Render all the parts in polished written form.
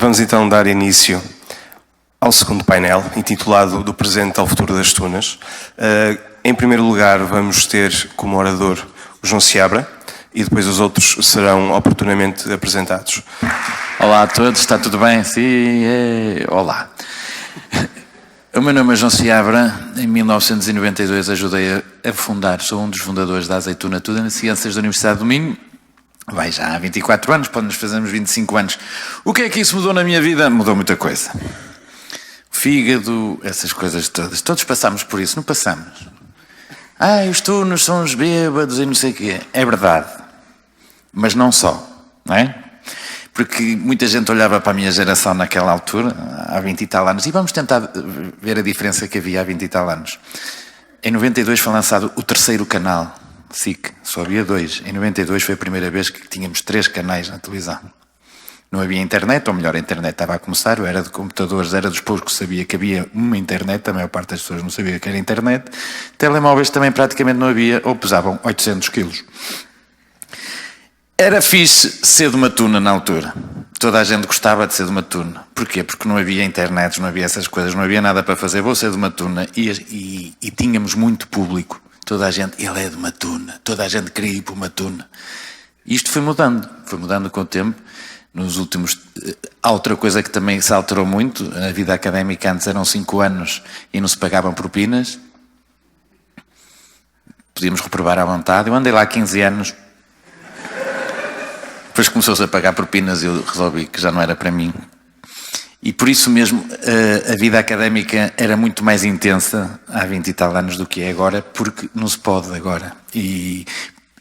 Vamos então dar início ao segundo painel, intitulado Do Presente ao Futuro das Tunas. Em primeiro lugar, vamos ter como orador o João Seabra e depois os outros serão oportunamente apresentados. Olá a todos, está tudo bem? Sim, olá. O meu nome é João Seabra. Em 1992 ajudei a fundar, sou um dos fundadores da Azeitona Tuna Ciências da Universidade do Minho. Vai já há 24 anos, pode nos fazermos 25 anos. O que é que isso mudou na minha vida? Mudou muita coisa. Fígado, essas coisas todas. Todos passámos por isso, não passamos? Os tunos são os bêbados e não sei o quê. É verdade. Mas não só, não é? Porque muita gente olhava para a minha geração naquela altura, há 20 e tal anos, e vamos tentar ver a diferença que havia há 20 e tal anos. Em 92 foi lançado o terceiro canal, SIC, só havia 2. Em 92 foi a primeira vez que tínhamos 3 canais na televisão. Não havia internet, ou melhor, a internet estava a começar, eu era de computadores, era dos poucos que sabia que havia uma internet, a maior parte das pessoas não sabia que era internet. Telemóveis também praticamente não havia, ou pesavam 800 quilos. Era fixe ser de uma tuna na altura. Toda a gente gostava de ser de uma tuna. Porquê? Porque não havia internet, não havia essas coisas, não havia nada para fazer. Vou ser de uma tuna. E tínhamos muito público. Toda a gente, ele é de uma tuna. Toda a gente queria ir para uma tuna. Isto foi mudando com o tempo. Nos últimos... Há outra coisa que também se alterou muito. A vida académica antes eram 5 anos e não se pagavam propinas. Podíamos reprovar à vontade. Eu andei lá 15 anos... Depois começou-se a pagar propinas e eu resolvi que já não era para mim. E por isso mesmo a vida académica era muito mais intensa há 20 e tal anos do que é agora, porque não se pode agora. E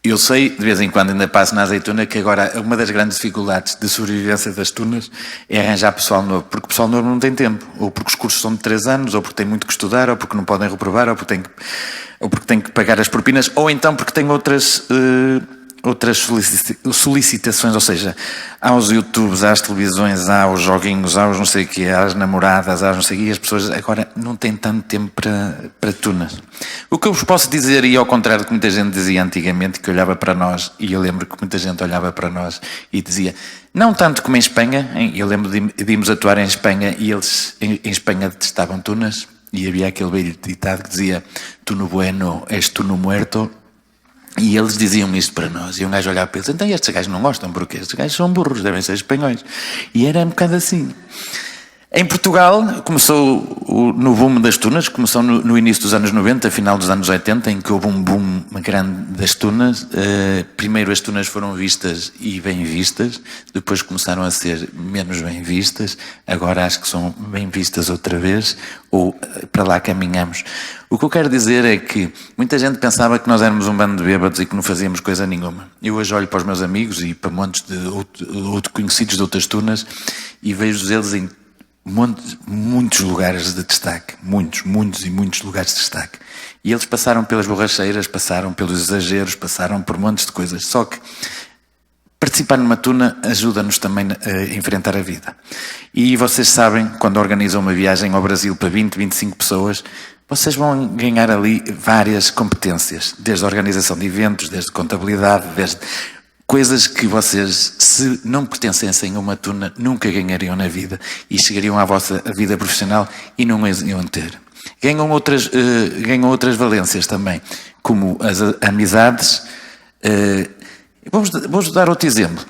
eu sei, de vez em quando ainda passo na azeitona, que agora uma das grandes dificuldades de sobrevivência das tunas é arranjar pessoal novo, porque o pessoal novo não tem tempo, ou porque os cursos são de 3 anos, ou porque têm muito que estudar, ou porque não podem reprovar, ou porque têm que pagar as propinas, ou então porque têm outras solicitações, ou seja, aos YouTubes, às televisões, aos joguinhos, aos não sei o quê, às namoradas, às não sei o quê, e as pessoas agora não têm tanto tempo para tunas. O que eu vos posso dizer, e ao contrário do que muita gente dizia antigamente, que olhava para nós, e eu lembro que muita gente olhava para nós e dizia, não tanto como em Espanha, eu lembro de irmos atuar em Espanha e eles em Espanha detestavam tunas, e havia aquele velho ditado que dizia, tu no bueno és tu no muerto. E eles diziam isto para nós. E um gajo olhava para eles. Então estes gajos não gostam, porque estes gajos são burros, devem ser espanhóis. E era um bocado assim. Em Portugal, começou no boom das tunas, começou no início dos anos 90, final dos anos 80, em que houve um boom grande das tunas. Primeiro as tunas foram vistas e bem vistas, depois começaram a ser menos bem vistas, agora acho que são bem vistas outra vez, ou para lá caminhamos. O que eu quero dizer é que muita gente pensava que nós éramos um bando de bêbados e que não fazíamos coisa nenhuma. Eu hoje olho para os meus amigos e para montes de outros conhecidos de outras tunas e vejo eles em muitos lugares de destaque, muitos lugares de destaque. E eles passaram pelas borracheiras, passaram pelos exageros, passaram por montes de coisas. Só que participar numa tuna ajuda-nos também a enfrentar a vida. E vocês sabem, quando organizam uma viagem ao Brasil para 20, 25 pessoas, vocês vão ganhar ali várias competências, desde a organização de eventos, desde contabilidade, desde coisas que vocês, se não pertencessem a uma tuna, nunca ganhariam na vida e chegariam à vossa vida profissional e não as iam ter. Ganham outras valências também, como as amizades. Vou-vos dar outro exemplo.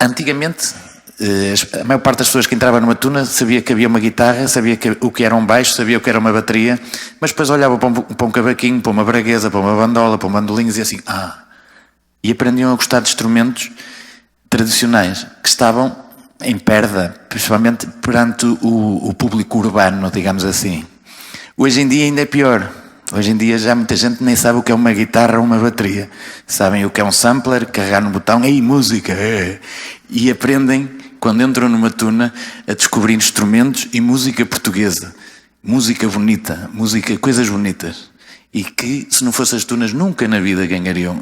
Antigamente, a maior parte das pessoas que entravam numa tuna sabia que havia uma guitarra, sabia o que era um baixo, sabia o que era uma bateria, mas depois olhava para um cavaquinho, para uma braguesa, para uma bandola, para um bandolim e dizia assim, e aprendiam a gostar de instrumentos tradicionais que estavam em perda, principalmente perante o público urbano, digamos assim. Hoje em dia ainda é pior. Hoje em dia já muita gente nem sabe o que é uma guitarra ou uma bateria. Sabem o que é um sampler, carregar no botão, música, E aprendem, quando entram numa tuna, a descobrir instrumentos e música portuguesa. Música bonita, coisas bonitas. E que, se não fossem as tunas, nunca na vida ganhariam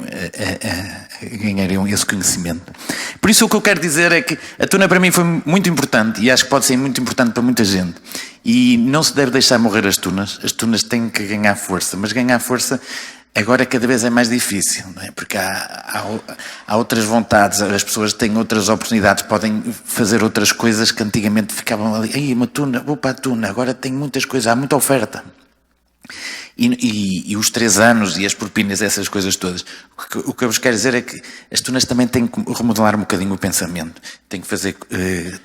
esse conhecimento. Por isso o que eu quero dizer é que a tuna para mim foi muito importante e acho que pode ser muito importante para muita gente. E não se deve deixar morrer as tunas. As tunas têm que ganhar força, mas ganhar força Agora cada vez é mais difícil, não é? Porque há outras vontades, as pessoas têm outras oportunidades, podem fazer outras coisas que antigamente ficavam ali. Aí, uma tuna, vou para a tuna, agora tem muitas coisas, há muita oferta. E os 3 anos e as propinas, essas coisas todas. O que eu vos quero dizer é que as tunas também têm que remodelar um bocadinho o pensamento. Têm que fazer,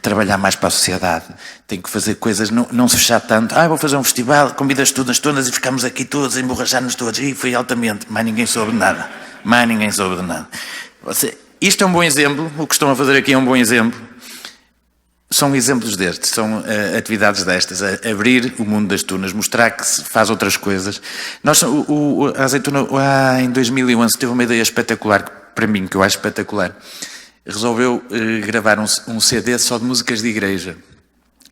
trabalhar mais para a sociedade. Têm que fazer coisas, não se fechar tanto. Vou fazer um festival, convido as tunas e ficamos aqui todos a emborrachar-nos todos. E foi altamente, mas ninguém soube de nada. Isto é um bom exemplo, o que estão a fazer aqui é um bom exemplo. São exemplos destes, são atividades destas, abrir o mundo das tunas, mostrar que se faz outras coisas. A Azeitona, em 2011, teve uma ideia espetacular, para mim, que eu acho espetacular. Resolveu gravar um CD só de músicas de igreja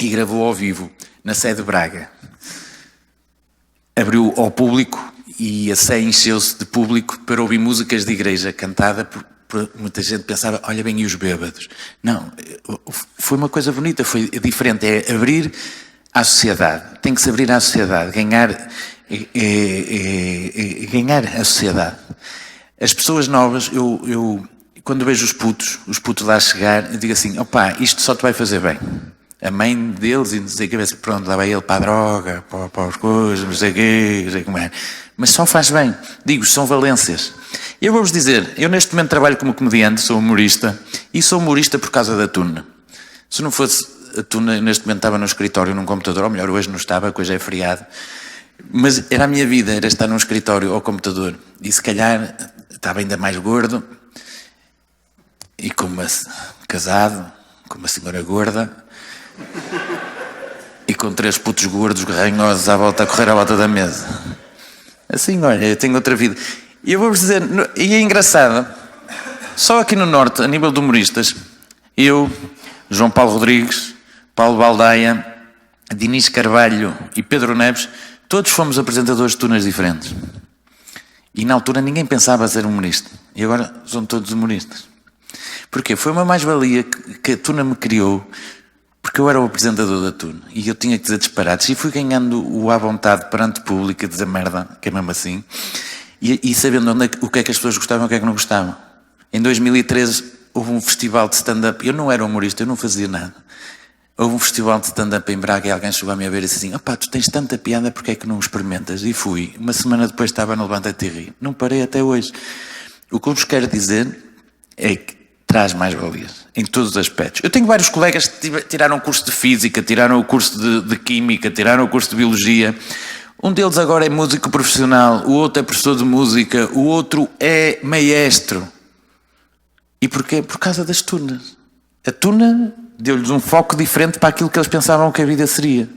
e gravou ao vivo, na Sé de Braga. Abriu ao público e a Sé encheu-se de público para ouvir músicas de igreja cantada por muita gente pensava, olha bem, e os bêbados? Não, foi uma coisa bonita, foi diferente, é abrir à sociedade, tem que se abrir à sociedade, ganhar a sociedade. As pessoas novas, eu quando vejo os putos lá a chegar, eu digo assim, isto só te vai fazer bem. A mãe deles e não sei o que, pronto, lá vai ele para a droga, para as coisas, não sei como é. Mas só faz bem. Digo, são valências. Eu vou-vos dizer, eu neste momento trabalho como comediante, sou humorista, e sou humorista por causa da tuna. Se não fosse a tuna, neste momento estava no escritório, num computador, ou melhor, hoje não estava, que hoje é feriado. Mas era a minha vida, era estar num escritório ou computador. E se calhar estava ainda mais gordo, e casado, com uma senhora gorda, e com 3 putos gordos, ranhosos a correr à volta da mesa. Assim, olha, eu tenho outra vida. E eu vou-vos dizer, e é engraçado, só aqui no Norte, a nível de humoristas, eu, João Paulo Rodrigues, Paulo Baldaia, Dinis Carvalho e Pedro Neves, todos fomos apresentadores de tunas diferentes. E na altura ninguém pensava ser humorista. E agora são todos humoristas. Porquê? Foi uma mais-valia que a tuna me criou, porque eu era o apresentador da tuna e eu tinha que dizer disparates e fui ganhando o à vontade perante o público a dizer merda, que é mesmo assim, e sabendo o que é que as pessoas gostavam e o que é que não gostavam. Em 2013 houve um festival de stand-up, eu não era humorista, eu não fazia nada. Houve um festival de stand-up em Braga e alguém chegou a me ver e disse assim, tu tens tanta piada, porque é que não experimentas? E fui. Uma semana depois estava no Levanta-te e Ri. Não parei até hoje. O que eu vos quero dizer é que traz mais valias, em todos os aspectos. Eu tenho vários colegas que tiraram o curso de Física, tiraram o curso de Química, tiraram o curso de Biologia. Um deles agora é músico profissional, o outro é professor de música, o outro é maestro. E porquê? Por causa das tunas. A tuna deu-lhes um foco diferente para aquilo que eles pensavam que a vida seria.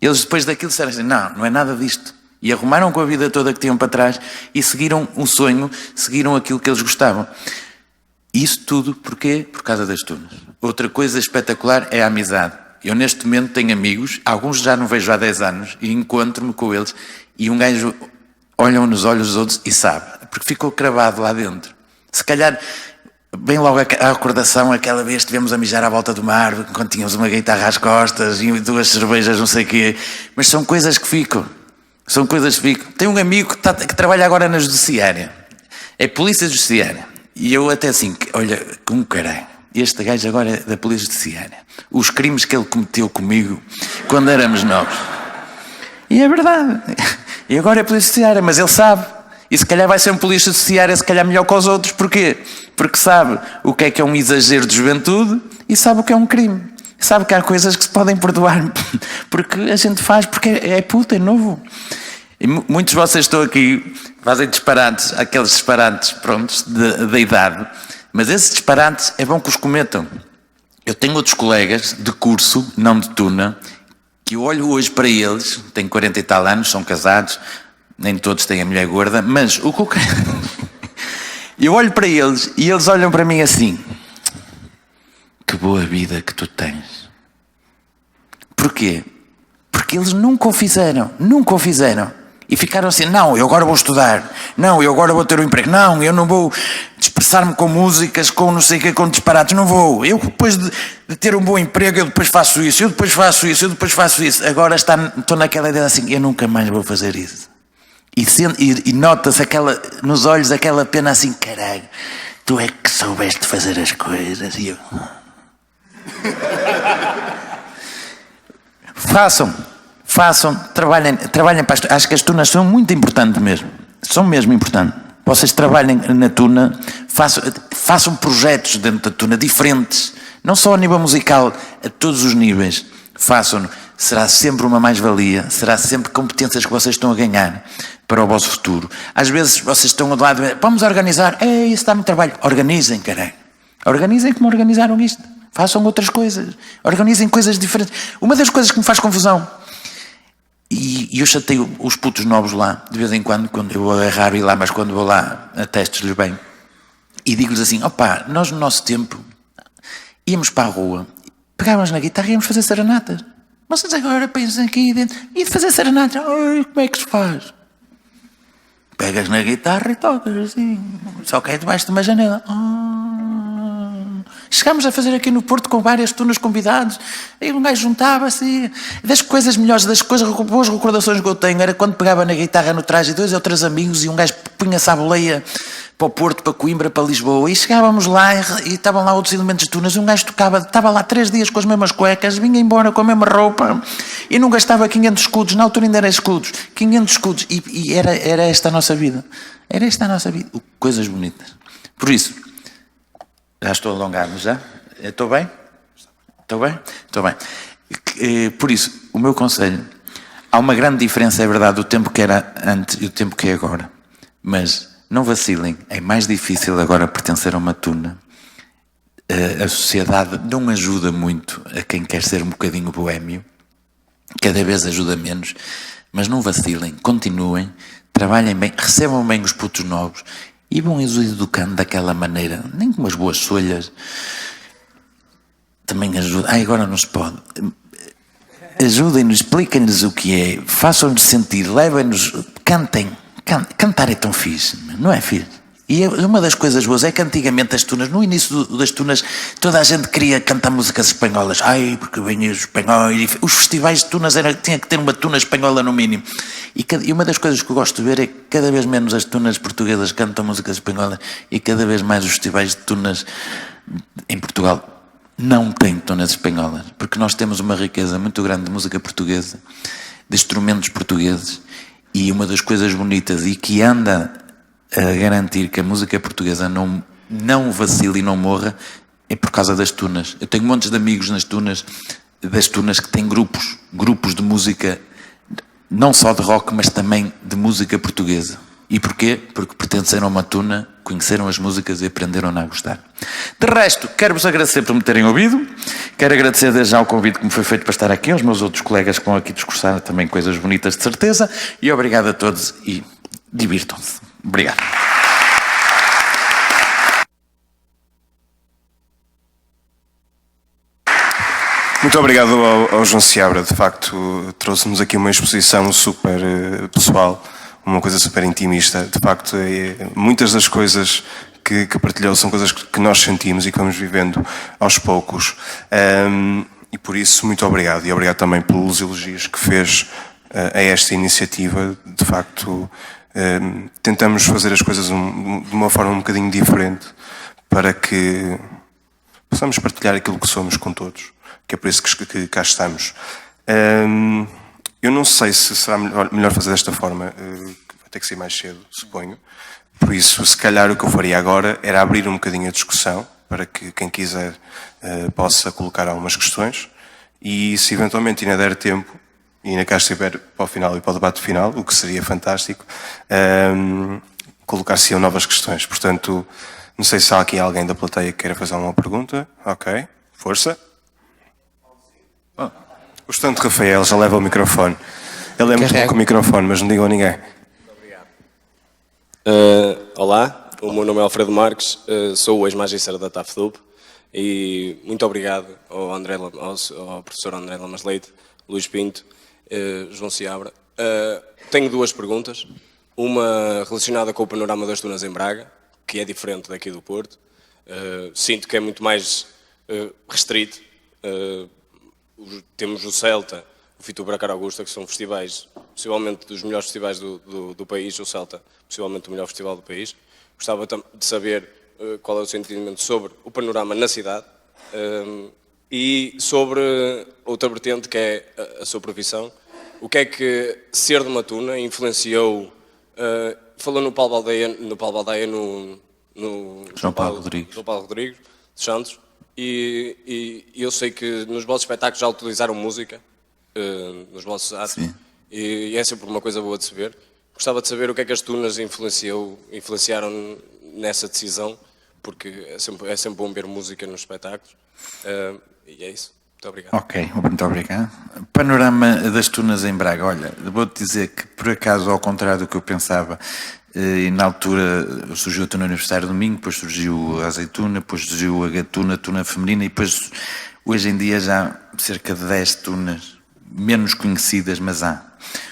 Eles depois daquilo disseram assim, não é nada disto. E arrumaram com a vida toda que tinham para trás e seguiram um sonho, seguiram aquilo que eles gostavam. Isso tudo porquê? Por causa das tunas. Outra coisa espetacular é a amizade. Eu neste momento tenho amigos, alguns já não vejo há 10 anos, e encontro-me com eles, e um gajo olha nos olhos dos outros e sabe, porque ficou cravado lá dentro. Se calhar, bem logo a recordação, aquela vez estivemos a mijar à volta de uma árvore, quando tínhamos uma guitarra às costas, e 2 cervejas, não sei o quê, mas são coisas que ficam. São coisas que ficam. Tenho um amigo que trabalha agora na judiciária, é polícia judiciária. E eu até assim, olha, como caralho, este gajo agora é da polícia judiciária. Os crimes que ele cometeu comigo quando éramos novos. E é verdade. E agora é polícia judiciária, mas ele sabe. E se calhar vai ser um polícia judiciária, se calhar melhor que os outros. Porquê? Porque sabe o que é um exagero de juventude e sabe o que é um crime. Sabe que há coisas que se podem perdoar porque a gente faz, porque é puto, é novo. E muitos de vocês estão aqui, fazem disparates, aqueles disparates, prontos, da idade. Mas esses disparates é bom que os cometam. Eu tenho outros colegas de curso, não de tuna, que eu olho hoje para eles, têm 40 e tal anos, são casados, nem todos têm a mulher gorda, mas o que eu quero... Eu olho para eles e eles olham para mim assim, que boa vida que tu tens. Porquê? Porque eles nunca o fizeram. E ficaram assim, não, eu agora vou estudar, não, eu agora vou ter um emprego, não, eu não vou dispersar-me com músicas, com não sei o que, com disparates, não vou. Eu depois de ter um bom emprego, eu depois faço isso, eu depois faço isso. Agora estou naquela ideia assim, eu nunca mais vou fazer isso. E nota-se nos olhos aquela pena assim, caralho, tu é que soubeste fazer as coisas. E eu... Façam, trabalhem para acho que as tunas são muito importantes mesmo. São mesmo importantes. Vocês trabalhem na tuna, façam projetos dentro da tuna diferentes, não só a nível musical, a todos os níveis. Façam-no. Será sempre uma mais-valia, será sempre competências que vocês estão a ganhar para o vosso futuro. Às vezes vocês estão do lado, vamos organizar, isso dá-me trabalho. Organizem, caralho. Organizem como organizaram isto. Façam outras coisas. Organizem coisas diferentes. Uma das coisas que me faz confusão, e eu chateio os putos novos lá, de vez em quando eu vou agarrar e lá, mas quando vou lá, atesto-lhes bem. E digo-lhes assim, opá, nós no nosso tempo íamos para a rua, pegávamos na guitarra e íamos fazer serenatas. Vocês agora pensam aqui dentro, e de fazer serenatas, como é que se faz? Pegas na guitarra e tocas assim, só que é debaixo de uma janela. Chegámos a fazer aqui no Porto com várias tunas convidados, e um gajo juntava-se. Das coisas melhores, das coisas, boas recordações que eu tenho, era quando pegava na guitarra no traje 2 ou 3 amigos e um gajo punha-se à boleia para o Porto, para Coimbra, para Lisboa, e chegávamos lá e estavam lá outros elementos de tunas, e um gajo tocava, estava lá 3 dias com as mesmas cuecas, vinha embora com a mesma roupa e não gastava 500 escudos, na altura ainda era escudos, 500 escudos, e era esta a nossa vida. Era esta a nossa vida. Coisas bonitas. Por isso, já estou alongado, já? Estou bem? Estou bem? Estou bem. Por isso, o meu conselho, há uma grande diferença, é verdade, do tempo que era antes e do tempo que é agora. Mas não vacilem, é mais difícil agora pertencer a uma tuna. A sociedade não ajuda muito a quem quer ser um bocadinho boémio. Cada vez ajuda menos. Mas não vacilem, continuem, trabalhem bem, recebam bem os putos novos. E vão educando daquela maneira, nem com umas boas solhas. Também ajuda. Agora não se pode. Ajudem-nos, expliquem-nos o que é, façam-nos sentir, levem-nos, cantem. Cantar é tão fixe, não é fixe? E uma das coisas boas é que antigamente as tunas, no início das tunas, toda a gente queria cantar músicas espanholas. Porque vinham os espanhóis. Os festivais de tunas tinha que ter uma tuna espanhola no mínimo. E uma das coisas que eu gosto de ver é que cada vez menos as tunas portuguesas cantam músicas espanholas e cada vez mais os festivais de tunas em Portugal não têm tunas espanholas. Porque nós temos uma riqueza muito grande de música portuguesa, de instrumentos portugueses, e uma das coisas bonitas e que anda a garantir que a música portuguesa não vacile e não morra é por causa das tunas. Eu tenho montes de amigos das tunas que têm grupos de música, não só de rock, mas também de música portuguesa. E porquê? Porque pertenceram a uma tuna, conheceram as músicas e aprenderam a gostar. De resto, quero-vos agradecer por me terem ouvido. Quero agradecer desde já o convite que me foi feito para estar aqui, aos meus outros colegas que vão aqui discursar também coisas bonitas de certeza. E obrigado a todos e divirtam-se. Obrigado. Muito obrigado ao João Seabra. De facto, trouxe-nos aqui uma exposição super pessoal, uma coisa super intimista. De facto, muitas das coisas que partilhou são coisas que nós sentimos e que vamos vivendo aos poucos. E por isso, muito obrigado. E obrigado também pelos elogios que fez a esta iniciativa. De facto, tentamos fazer as coisas de uma forma um bocadinho diferente para que possamos partilhar aquilo que somos com todos. Que é por isso que cá estamos. Eu não sei se será melhor fazer desta forma, vai ter que ser mais cedo, suponho. Por isso, se calhar o que eu faria agora era abrir um bocadinho a discussão, para que quem quiser possa colocar algumas questões, e se eventualmente ainda der tempo, e ainda cá estiver para o final e para o debate final, o que seria fantástico, colocar-se novas questões. Portanto, não sei se há aqui alguém da plateia que queira fazer alguma pergunta. Ok, força. O estudante Rafael já leva o microfone. Ele é muito bom com o microfone, mas não digam a ninguém. Olá, o meu nome é Alfredo Marques, sou o ex-magister da TAFDUB e muito obrigado ao professor André Lamas Leite, Luís Pinto, João Seabra. Tenho duas perguntas, uma relacionada com o panorama das tunas em Braga, que é diferente daqui do Porto. Sinto que é muito mais restrito. Temos o Celta, o Fitubra Cara Augusta, que são festivais, possivelmente dos melhores festivais do país, o Celta, possivelmente o melhor festival do país. Gostava de saber qual é o seu entendimento sobre o panorama na cidade e sobre outra vertente que é a sua profissão. O que é que ser de Matuna influenciou, falou no Paulo Baldeia, no João Paulo Rodrigues dos Santos, e eu sei que nos vossos espetáculos já utilizaram música, nos vossos atos, e é sempre uma coisa boa de se ver. Gostava de saber o que é que as tunas influenciaram nessa decisão, porque é sempre bom ver música nos espetáculos, e é isso. Muito obrigado. Ok, muito obrigado. Panorama das tunas em Braga. Olha, vou-te dizer que, por acaso, ao contrário do que eu pensava, e na altura surgiu a Tuna Universitária do Minho, depois surgiu a Azeituna, depois surgiu a Gatuna, a Tuna Feminina, e depois, hoje em dia, já há cerca de 10 tunas, menos conhecidas, mas há.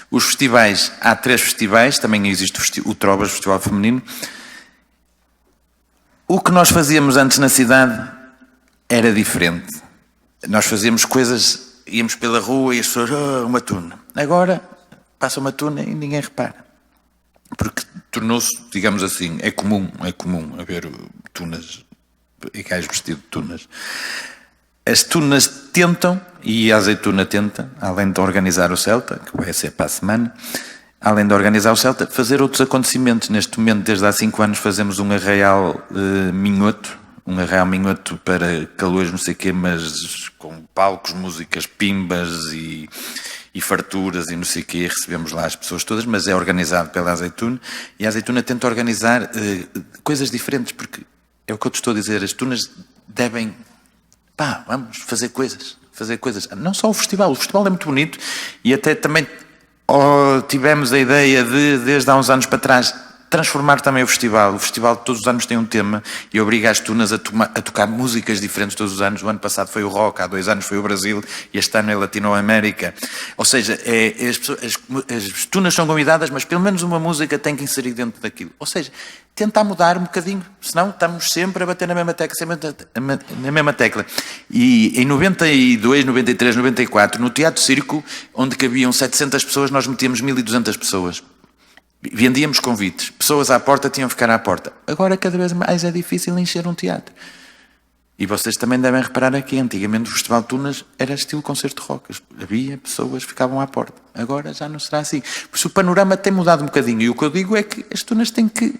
Os festivais, há 3 festivais, também existe o Trovas, Festival Feminino. O que nós fazíamos antes na cidade era diferente. Nós fazíamos coisas, íamos pela rua e as pessoas, uma tuna. Agora, passa uma tuna e ninguém repara. Porque tornou-se, digamos assim, é comum haver tunas, e gajos vestidos de tunas. As tunas tentam, e a Azeituna tenta, além de organizar o Celta, que vai ser para a semana, além de organizar o Celta, fazer outros acontecimentos. Neste momento, desde há 5 anos, fazemos um arraial minhoto, para calores, não sei o quê, mas com palcos, músicas, pimbas e farturas e não sei o quê, recebemos lá as pessoas todas, mas é organizado pela Azeituna, e a Azeituna tenta organizar coisas diferentes, porque é o que eu te estou a dizer, as tunas devem, vamos fazer coisas, não só o festival é muito bonito, e até também tivemos a ideia de, desde há uns anos para trás, transformar também o festival todos os anos tem um tema e obriga as tunas a tocar músicas diferentes todos os anos. O ano passado foi o rock, há 2 anos foi o Brasil e este ano é a Latinoamérica. Ou seja, as tunas são convidadas, mas pelo menos uma música tem que inserir dentro daquilo. Ou seja, tentar mudar um bocadinho, senão estamos sempre a bater na mesma tecla. E em 92, 93, 94, no Teatro Circo, onde cabiam 700 pessoas, nós metíamos 1200 pessoas. Vendíamos convites, pessoas à porta tinham que ficar à porta. Agora cada vez mais é difícil encher um teatro. E vocês também devem reparar aqui, antigamente o Festival de Tunas era estilo concerto de rock. Havia pessoas que ficavam à porta. Agora já não será assim. Por isso o panorama tem mudado um bocadinho. E o que eu digo é que as tunas têm que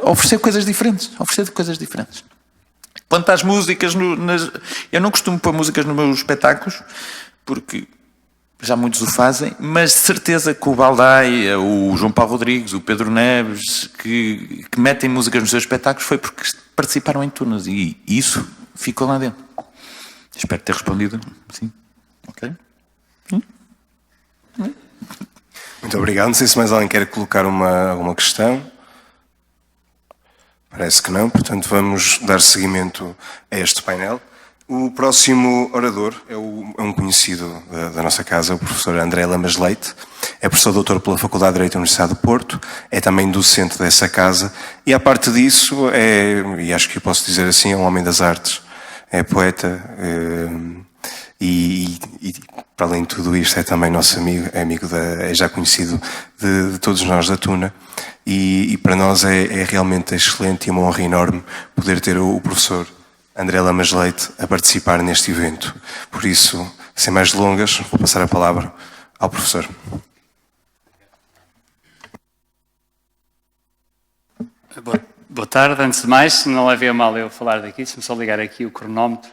oferecer coisas diferentes. Quanto às músicas, eu não costumo pôr músicas nos meus espetáculos, porque já muitos o fazem, mas de certeza que o Baldaia, o João Paulo Rodrigues, o Pedro Neves, que metem músicas nos seus espetáculos foi porque participaram em tunas e isso ficou lá dentro. Espero ter respondido. Sim. Ok? Muito obrigado. Não sei se mais alguém quer colocar alguma questão. Parece que não, portanto vamos dar seguimento a este painel. O próximo orador é um conhecido da nossa casa, o professor André Lamas Leite. É professor doutor pela Faculdade de Direito da Universidade do Porto, é também docente dessa casa e, à parte disso, e acho que eu posso dizer assim, é um homem das artes, é poeta e para além de tudo isto, é também nosso amigo, é já conhecido de todos nós da Tuna e para nós é realmente excelente e uma honra enorme poder ter o professor André Lamas Leite a participar neste evento. Por isso, sem mais delongas, vou passar a palavra ao professor. Boa tarde. Antes de mais, não levei a mal eu falar daqui, deixa-me só ligar aqui o cronómetro,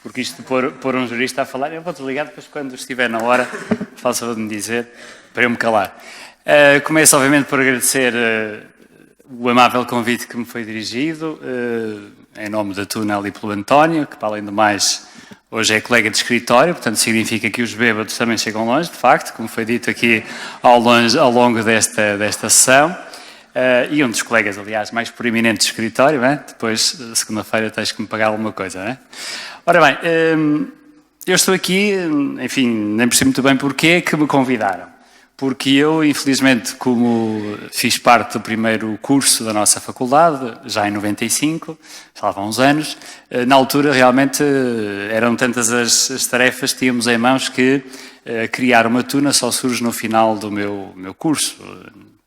porque isto de pôr um jurista a falar, eu vou desligar depois quando estiver na hora, faça de me dizer, para eu me calar. Começo, obviamente, por agradecer o amável convite que me foi dirigido, em nome da Tuna ali pelo António, que para além do mais hoje é colega de escritório, portanto significa que os bêbados também chegam longe, de facto, como foi dito aqui ao longo desta sessão, e um dos colegas, aliás, mais proeminentes de escritório, não é? Depois, segunda-feira, tens que me pagar alguma coisa, não é? Ora bem, eu estou aqui, enfim, nem percebi muito bem porque é que me convidaram. porque eu, infelizmente, como fiz parte do primeiro curso da nossa faculdade, já em 95, já há uns anos, na altura realmente eram tantas as tarefas que tínhamos em mãos que criar uma tuna só surge no final do meu curso,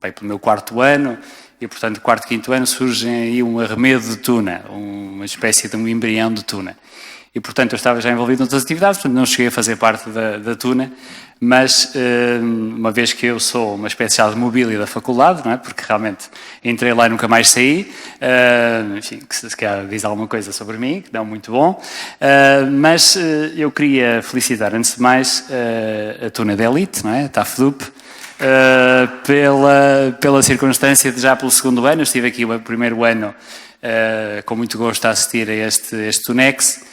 bem pelo meu 4º ano, e portanto 4º, 5º ano surge aí um arremedo de tuna, uma espécie de um embrião de tuna. E, portanto, eu estava já envolvido noutras atividades, portanto, não cheguei a fazer parte da tuna, mas, uma vez que eu sou uma espécie de mobília da faculdade, não é? Porque realmente entrei lá e nunca mais saí, enfim, que se calhar diz alguma coisa sobre mim, que não é muito bom, mas eu queria felicitar, antes de mais, a tuna de elite, não é? A TAFDUP, pela circunstância de já pelo 2º ano, eu estive aqui o primeiro ano com muito gosto a assistir a este Tunex,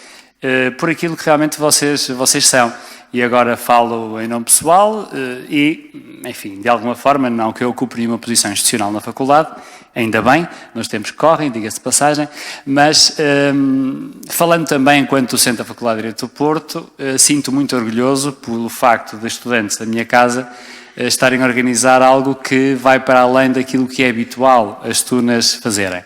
por aquilo que realmente vocês são. E agora falo em nome pessoal e, enfim, de alguma forma, não que eu ocupe nenhuma posição institucional na faculdade, ainda bem, nos tempos que correm, diga-se de passagem, mas falando também enquanto docente da Faculdade de Direito do Porto, sinto muito orgulhoso pelo facto de estudantes da minha casa estarem a organizar algo que vai para além daquilo que é habitual as tunas fazerem.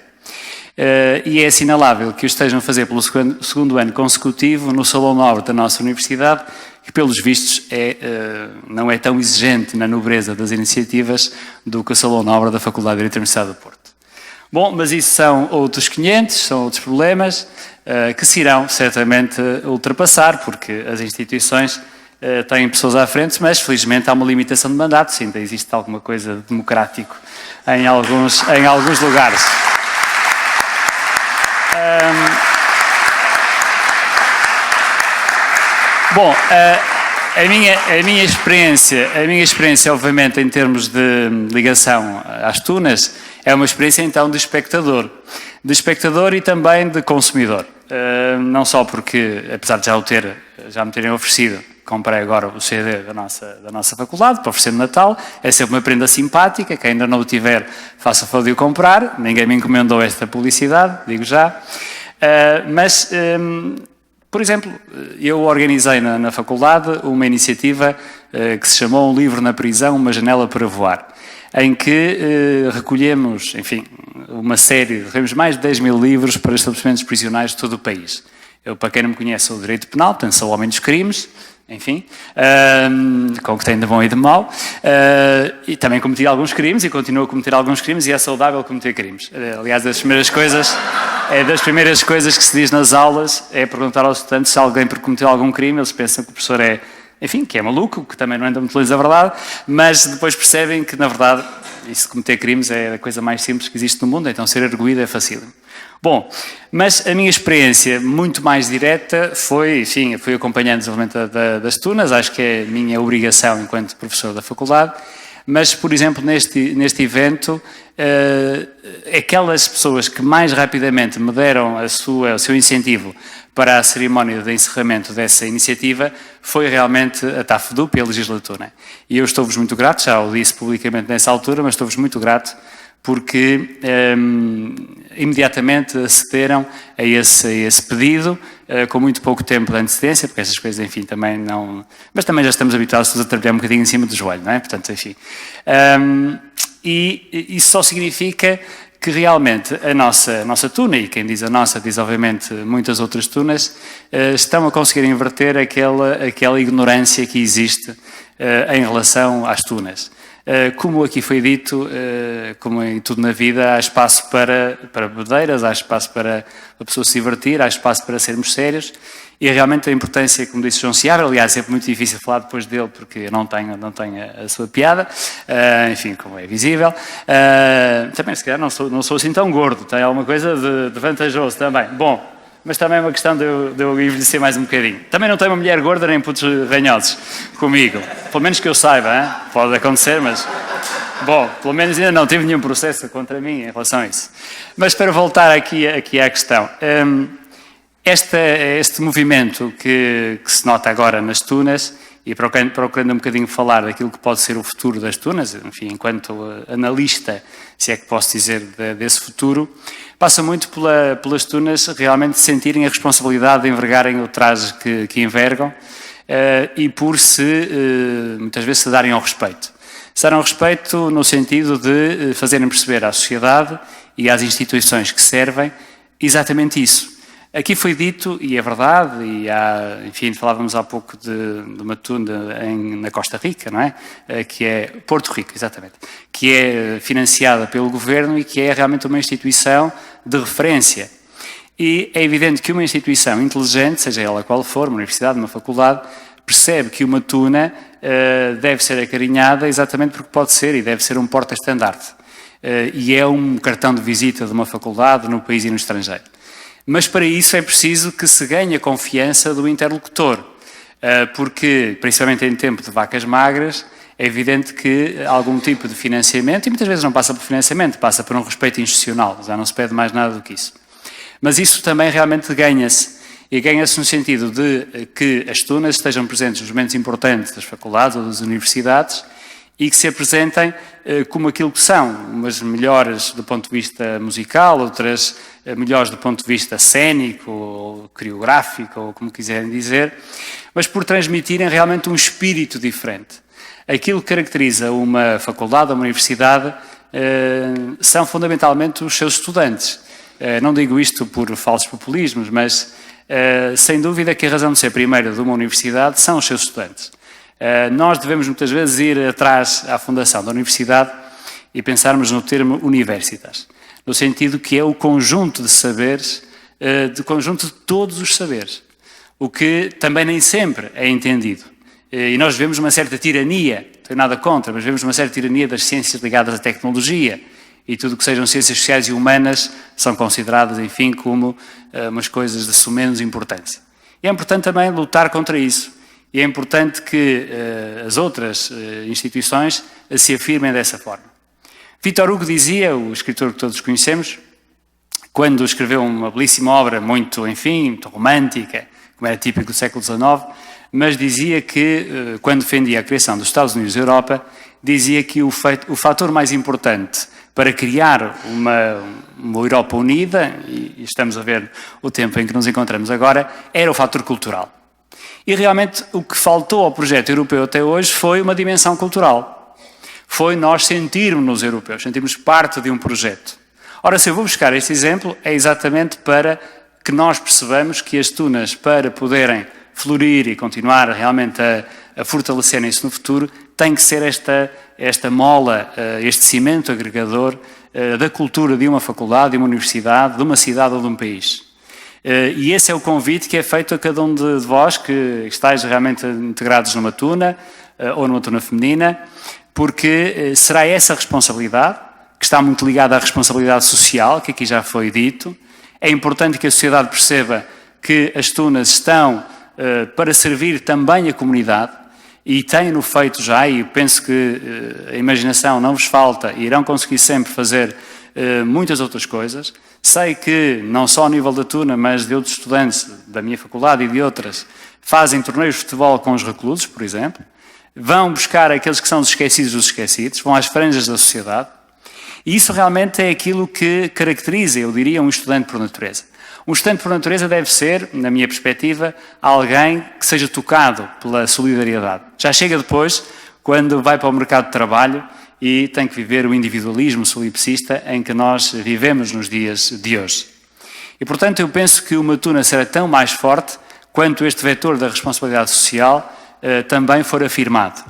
E é assinalável que o estejam a fazer pelo 2º ano consecutivo no Salão Nobre da nossa universidade, que pelos vistos não é tão exigente na nobreza das iniciativas do que o Salão Nobre da Faculdade de Direito da Universidade do Porto. Bom, mas isso são outros 500, são outros problemas que se irão certamente ultrapassar, porque as instituições têm pessoas à frente, mas felizmente há uma limitação de mandatos, ainda existe alguma coisa de democrático em alguns lugares. Bom, a minha experiência, obviamente, em termos de ligação às tunas, é uma experiência, então, de espectador e também de consumidor. Não só porque, apesar de já me terem oferecido, comprei agora o CD da nossa faculdade para oferecer no Natal, é sempre uma prenda simpática, quem ainda não o tiver, faça favor de o comprar, ninguém me encomendou esta publicidade, digo já. Mas, por exemplo, eu organizei na faculdade uma iniciativa que se chamou Um Livro na Prisão, uma janela para voar, em que recolhemos, enfim, recolhemos mais de 10 mil livros para estabelecimentos prisionais de todo o país. Eu, para quem não me conhece, sou o direito penal, portanto, sou homem dos crimes, enfim, com o que tem de bom e de mau, e também cometi alguns crimes e continuo a cometer alguns crimes e é saudável cometer crimes. Aliás, das primeiras coisas que se diz nas aulas é perguntar aos estudantes se alguém cometeu algum crime, eles pensam que o professor enfim, que é maluco, que também não anda muito longe da verdade, mas depois percebem que, na verdade, isso cometer crimes é a coisa mais simples que existe no mundo, então ser arguido é facílimo. Bom, mas a minha experiência muito mais direta foi, enfim, eu fui acompanhando o desenvolvimento das tunas, acho que é a minha obrigação enquanto professor da faculdade, mas, por exemplo, neste evento, aquelas pessoas que mais rapidamente me deram o seu incentivo para a cerimónia de encerramento dessa iniciativa foi realmente a TAFDUP e a legislatura. E eu estou-vos muito grato, já o disse publicamente nessa altura, mas estou-vos muito grato porque imediatamente acederam a esse pedido, com muito pouco tempo de antecedência, porque essas coisas, enfim, também não... Mas também já estamos habituados a trabalhar um bocadinho em cima do joelho, não é? Portanto, enfim... E isso só significa que realmente a nossa tuna, e quem diz a nossa diz obviamente muitas outras tunas, estão a conseguir inverter aquela ignorância que existe em relação às tunas. Como aqui foi dito, como em tudo na vida, há espaço para bebedeiras, há espaço para a pessoa se divertir, há espaço para sermos sérios, e realmente a importância, como disse João Seabra, aliás, é sempre muito difícil falar depois dele, porque não tenho a sua piada, enfim, como é visível. Também, se calhar, não sou assim tão gordo, tem alguma coisa de vantajoso também. Bom, mas também é uma questão de eu envelhecer mais um bocadinho. Também não tenho uma mulher gorda nem putos ranhosos comigo, pelo menos que eu saiba, hein? Pode acontecer, mas... Bom, pelo menos ainda não tive nenhum processo contra mim em relação a isso. Mas para voltar aqui à questão... Este movimento que se nota agora nas tunas, e procurando um bocadinho falar daquilo que pode ser o futuro das tunas, enfim, enquanto analista, se é que posso dizer desse futuro, passa muito pelas tunas realmente sentirem a responsabilidade de envergarem o traje que envergam e por muitas vezes se darem ao respeito. Disseram respeito no sentido de fazerem perceber à sociedade e às instituições que servem exatamente isso. Aqui foi dito, e é verdade, enfim, falávamos há pouco de uma tuna na Costa Rica, não é? Que é Porto Rico, exatamente, que é financiada pelo governo e que é realmente uma instituição de referência. E é evidente que uma instituição inteligente, seja ela qual for, uma universidade, uma faculdade, percebe que uma tuna deve ser acarinhada exatamente porque pode ser e deve ser um porta-estandarte. E é um cartão de visita de uma faculdade no país e no estrangeiro. Mas para isso é preciso que se ganhe a confiança do interlocutor, porque, principalmente em tempo de vacas magras, é evidente que algum tipo de financiamento, e muitas vezes não passa por financiamento, passa por um respeito institucional, já não se pede mais nada do que isso. Mas isso também realmente ganha-se, e ganha-se no sentido de que as tunas estejam presentes nos momentos importantes das faculdades ou das universidades e que se apresentem como aquilo que são, umas melhores do ponto de vista musical, outras melhores do ponto de vista cênico ou coreográfico, ou como quiserem dizer, mas por transmitirem realmente um espírito diferente. Aquilo que caracteriza uma faculdade ou uma universidade são fundamentalmente os seus estudantes. Não digo isto por falsos populismos, mas sem dúvida que a razão de ser primeira de uma universidade são os seus estudantes. Nós devemos muitas vezes ir atrás à fundação da universidade e pensarmos no termo universitas, no sentido que é o conjunto de saberes, de conjunto de todos os saberes, o que também nem sempre é entendido. E nós vemos uma certa tirania, não tenho nada contra, mas vemos uma certa tirania das ciências ligadas à tecnologia, e tudo o que sejam ciências sociais e humanas são consideradas, enfim, como umas coisas de sumenos importância. E é importante também lutar contra isso. E é importante que as outras instituições se afirmem dessa forma. Victor Hugo dizia, o escritor que todos conhecemos, quando escreveu uma belíssima obra muito, enfim, muito romântica, como era típico do século XIX, mas dizia que, quando defendia a criação dos Estados Unidos da Europa, dizia que o fator mais importante para criar uma Europa unida, e estamos a ver o tempo em que nos encontramos agora, era o fator cultural. E realmente o que faltou ao projeto europeu até hoje foi uma dimensão cultural. Foi nós sentirmos-nos europeus, sentirmos parte de um projeto. Ora, se eu vou buscar este exemplo, é exatamente para que nós percebamos que as tunas, para poderem florir e continuar realmente a fortalecerem-se no futuro, tem que ser esta mola, este cimento agregador da cultura de uma faculdade, de uma universidade, de uma cidade ou de um país. E esse é o convite que é feito a cada um de vós que estáis realmente integrados numa tuna ou numa tuna feminina, porque será essa responsabilidade, que está muito ligada à responsabilidade social, que aqui já foi dito. É importante que a sociedade perceba que as tunas estão para servir também a comunidade, e têm-no feito já, e penso que a imaginação não vos falta, e irão conseguir sempre fazer muitas outras coisas. Sei que, não só ao nível da tuna, mas de outros estudantes da minha faculdade e de outras, fazem torneios de futebol com os reclusos, por exemplo, vão buscar aqueles que são os esquecidos dos esquecidos, vão às franjas da sociedade, e isso realmente é aquilo que caracteriza, eu diria, um estudante por natureza. Um estudante por natureza deve ser, na minha perspectiva, alguém que seja tocado pela solidariedade. Já chega depois, quando vai para o mercado de trabalho e tem que viver o individualismo solipsista em que nós vivemos nos dias de hoje. E, portanto, eu penso que uma tuna será tão mais forte quanto este vetor da responsabilidade social também for afirmado.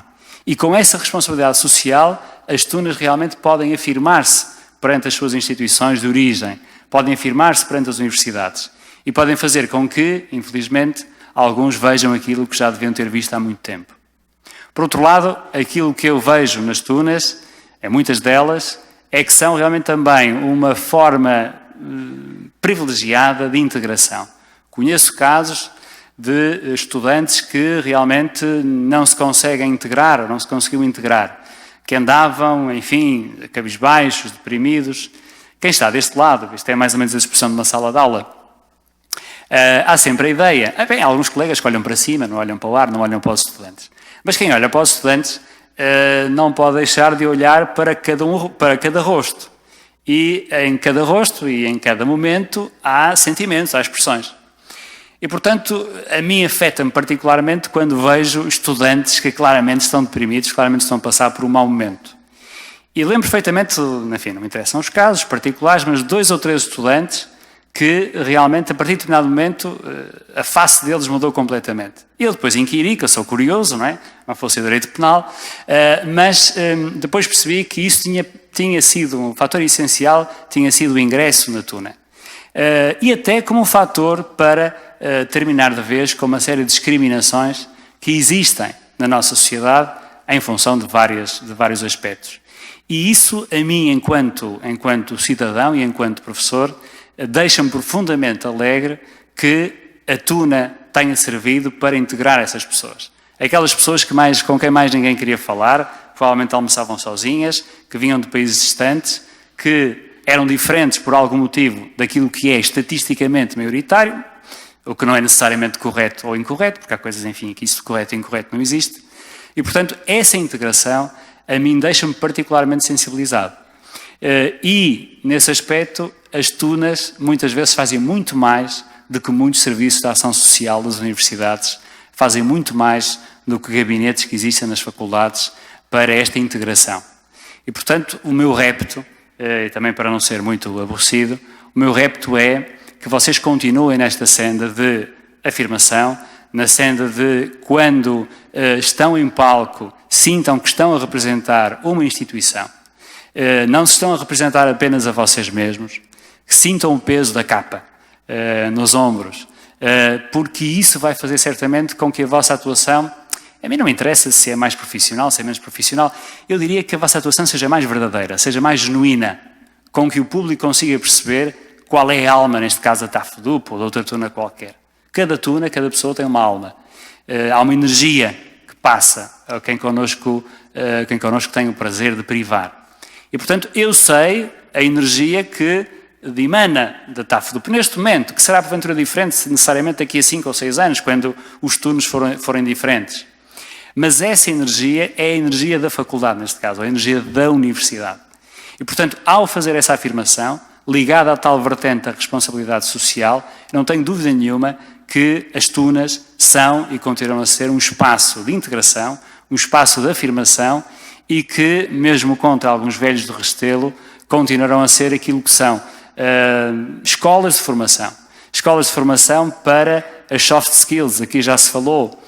E com essa responsabilidade social, as tunas realmente podem afirmar-se perante as suas instituições de origem, podem afirmar-se perante as universidades e podem fazer com que, infelizmente, alguns vejam aquilo que já deviam ter visto há muito tempo. Por outro lado, aquilo que eu vejo nas tunas, em muitas delas, é que são realmente também uma forma privilegiada de integração. Conheço casos de estudantes que realmente não se conseguem integrar, ou não se conseguiu integrar, que andavam, enfim, cabisbaixos, deprimidos. Quem está deste lado, isto é mais ou menos a expressão de uma sala de aula, há sempre a ideia, bem, há alguns colegas que olham para cima, não olham para o ar, não olham para os estudantes. Mas quem olha para os estudantes não pode deixar de olhar para cada rosto. E em cada rosto e em cada momento há sentimentos, há expressões. E, portanto, a mim afeta-me particularmente quando vejo estudantes que claramente estão deprimidos, claramente estão a passar por um mau momento. E lembro perfeitamente, enfim, não me interessam os casos particulares, mas 2 ou 3 estudantes que realmente, a partir de determinado momento, a face deles mudou completamente. Eu depois inquiri, que eu sou curioso, não fosse direito penal, mas depois percebi que isso tinha sido um fator essencial, tinha sido o ingresso na Tuna. E até como um fator para terminar de vez com uma série de discriminações que existem na nossa sociedade em função de vários aspectos. E isso, a mim, enquanto cidadão e enquanto professor, deixa-me profundamente alegre que a Tuna tenha servido para integrar essas pessoas. Aquelas pessoas com quem mais ninguém queria falar, provavelmente almoçavam sozinhas, que vinham de países distantes, que eram diferentes por algum motivo daquilo que é estatisticamente maioritário, o que não é necessariamente correto ou incorreto, porque há coisas, enfim, que isso de correto e incorreto não existe. E, portanto, essa integração a mim deixa-me particularmente sensibilizado. E, nesse aspecto, as Tunas muitas vezes fazem muito mais do que muitos serviços de ação social das universidades, fazem muito mais do que gabinetes que existem nas faculdades para esta integração. E, portanto, o meu repto, e também para não ser muito aborrecido, o meu repto é que vocês continuem nesta senda de afirmação, na senda de quando estão em palco, sintam que estão a representar uma instituição. Não se estão a representar apenas a vocês mesmos, que sintam o peso da capa nos ombros, porque isso vai fazer certamente com que a vossa atuação, a mim não me interessa se é mais profissional, se é menos profissional, eu diria que a vossa atuação seja mais verdadeira, seja mais genuína, com que o público consiga perceber qual é a alma, neste caso da TAFDUP ou de outra Tuna qualquer. Cada Tuna, cada pessoa tem uma alma. Há uma energia que passa a quem connosco tem o prazer de privar. E, portanto, eu sei a energia que dimana da TAFDUP neste momento, que será porventura diferente necessariamente daqui a 5 ou 6 anos, quando os turnos forem diferentes. Mas essa energia é a energia da faculdade, neste caso, a energia da universidade. E, portanto, ao fazer essa afirmação, ligada à tal vertente da responsabilidade social, não tenho dúvida nenhuma que as Tunas são e continuam a ser um espaço de integração, um espaço de afirmação e que, mesmo contra alguns velhos do Restelo, continuarão a ser aquilo que são escolas de formação. Escolas de formação para as soft skills, aqui já se falou.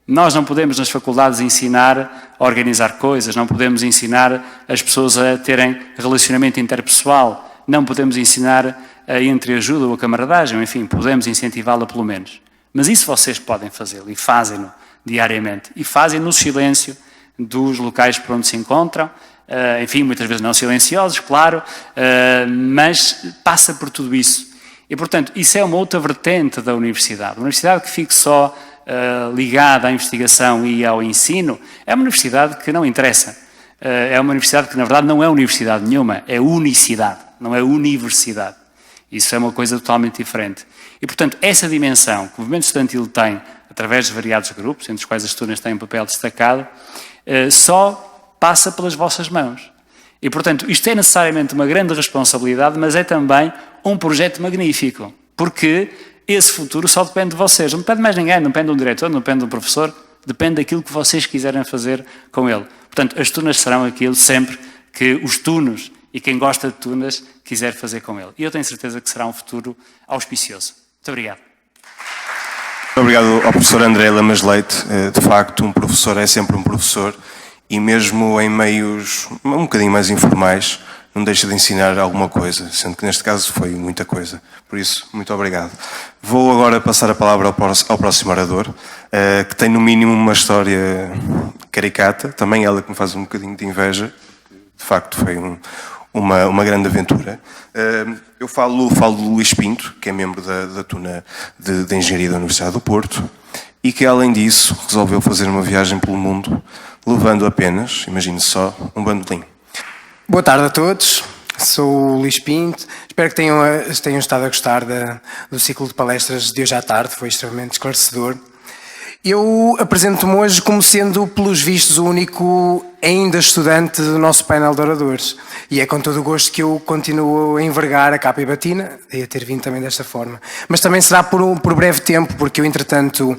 Nós não podemos nas faculdades ensinar a organizar coisas, não podemos ensinar as pessoas a terem relacionamento interpessoal, não podemos ensinar a entreajuda ou a camaradagem, enfim, podemos incentivá-la pelo menos. Mas isso vocês podem fazê-lo e fazem-no diariamente. E fazem no silêncio dos locais por onde se encontram, enfim, muitas vezes não silenciosos, claro, mas passa por tudo isso. E, portanto, isso é uma outra vertente da universidade. Uma universidade que fique só ligada à investigação e ao ensino é uma universidade que não interessa. É uma universidade que, na verdade, não é universidade nenhuma, é unicidade, não é universidade. Isso é uma coisa totalmente diferente. E, portanto, essa dimensão que o movimento estudantil tem, através de variados grupos, entre os quais as Tunas têm um papel destacado, só passa pelas vossas mãos. E, portanto, isto é necessariamente uma grande responsabilidade, mas é também um projeto magnífico, porque esse futuro só depende de vocês. Não depende de mais ninguém, não depende de um diretor, não depende de um professor, depende daquilo que vocês quiserem fazer com ele. Portanto, as Tunas serão aquilo sempre que os tunos e quem gosta de Tunas quiser fazer com ele. E eu tenho certeza que será um futuro auspicioso. Muito obrigado. Obrigado ao professor André Lamas Leite. De facto, um professor é sempre um professor e mesmo em meios um bocadinho mais informais, não deixa de ensinar alguma coisa, sendo que neste caso foi muita coisa. Por isso, muito obrigado. Vou agora passar a palavra ao próximo orador, que tem no mínimo uma história caricata, também ela que me faz um bocadinho de inveja. De facto, foi uma grande aventura. Eu falo do Luís Pinto, que é membro da Tuna de Engenharia da Universidade do Porto, e que, além disso, resolveu fazer uma viagem pelo mundo, levando apenas, imagine só, um bandolim. Boa tarde a todos, sou o Luís Pinto, espero que tenham estado a gostar do ciclo de palestras de hoje à tarde, foi extremamente esclarecedor. Eu apresento-me hoje como sendo, pelos vistos, o único ainda estudante do nosso painel de oradores. E é com todo o gosto que eu continuo a envergar a capa e batina, e a ter vindo também desta forma. Mas também será por breve tempo, porque eu, entretanto,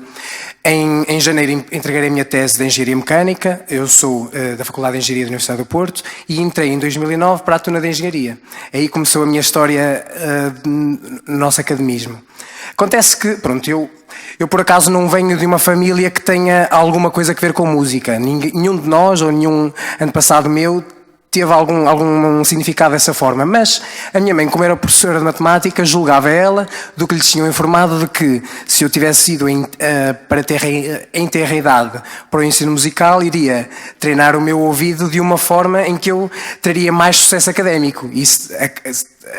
em janeiro entreguei a minha tese de Engenharia Mecânica. Eu sou da Faculdade de Engenharia da Universidade do Porto e entrei em 2009 para a Tuna de Engenharia. Aí começou a minha história no nosso academismo. Acontece que, pronto, eu por acaso não venho de uma família que tenha alguma coisa a ver com música. Nenhum de nós ou nenhum antepassado meu teve algum significado dessa forma. Mas a minha mãe, como era professora de matemática, julgava ela do que lhes tinham informado de que se eu tivesse ido em terra idade para o ensino musical, iria treinar o meu ouvido de uma forma em que eu teria mais sucesso académico. Isso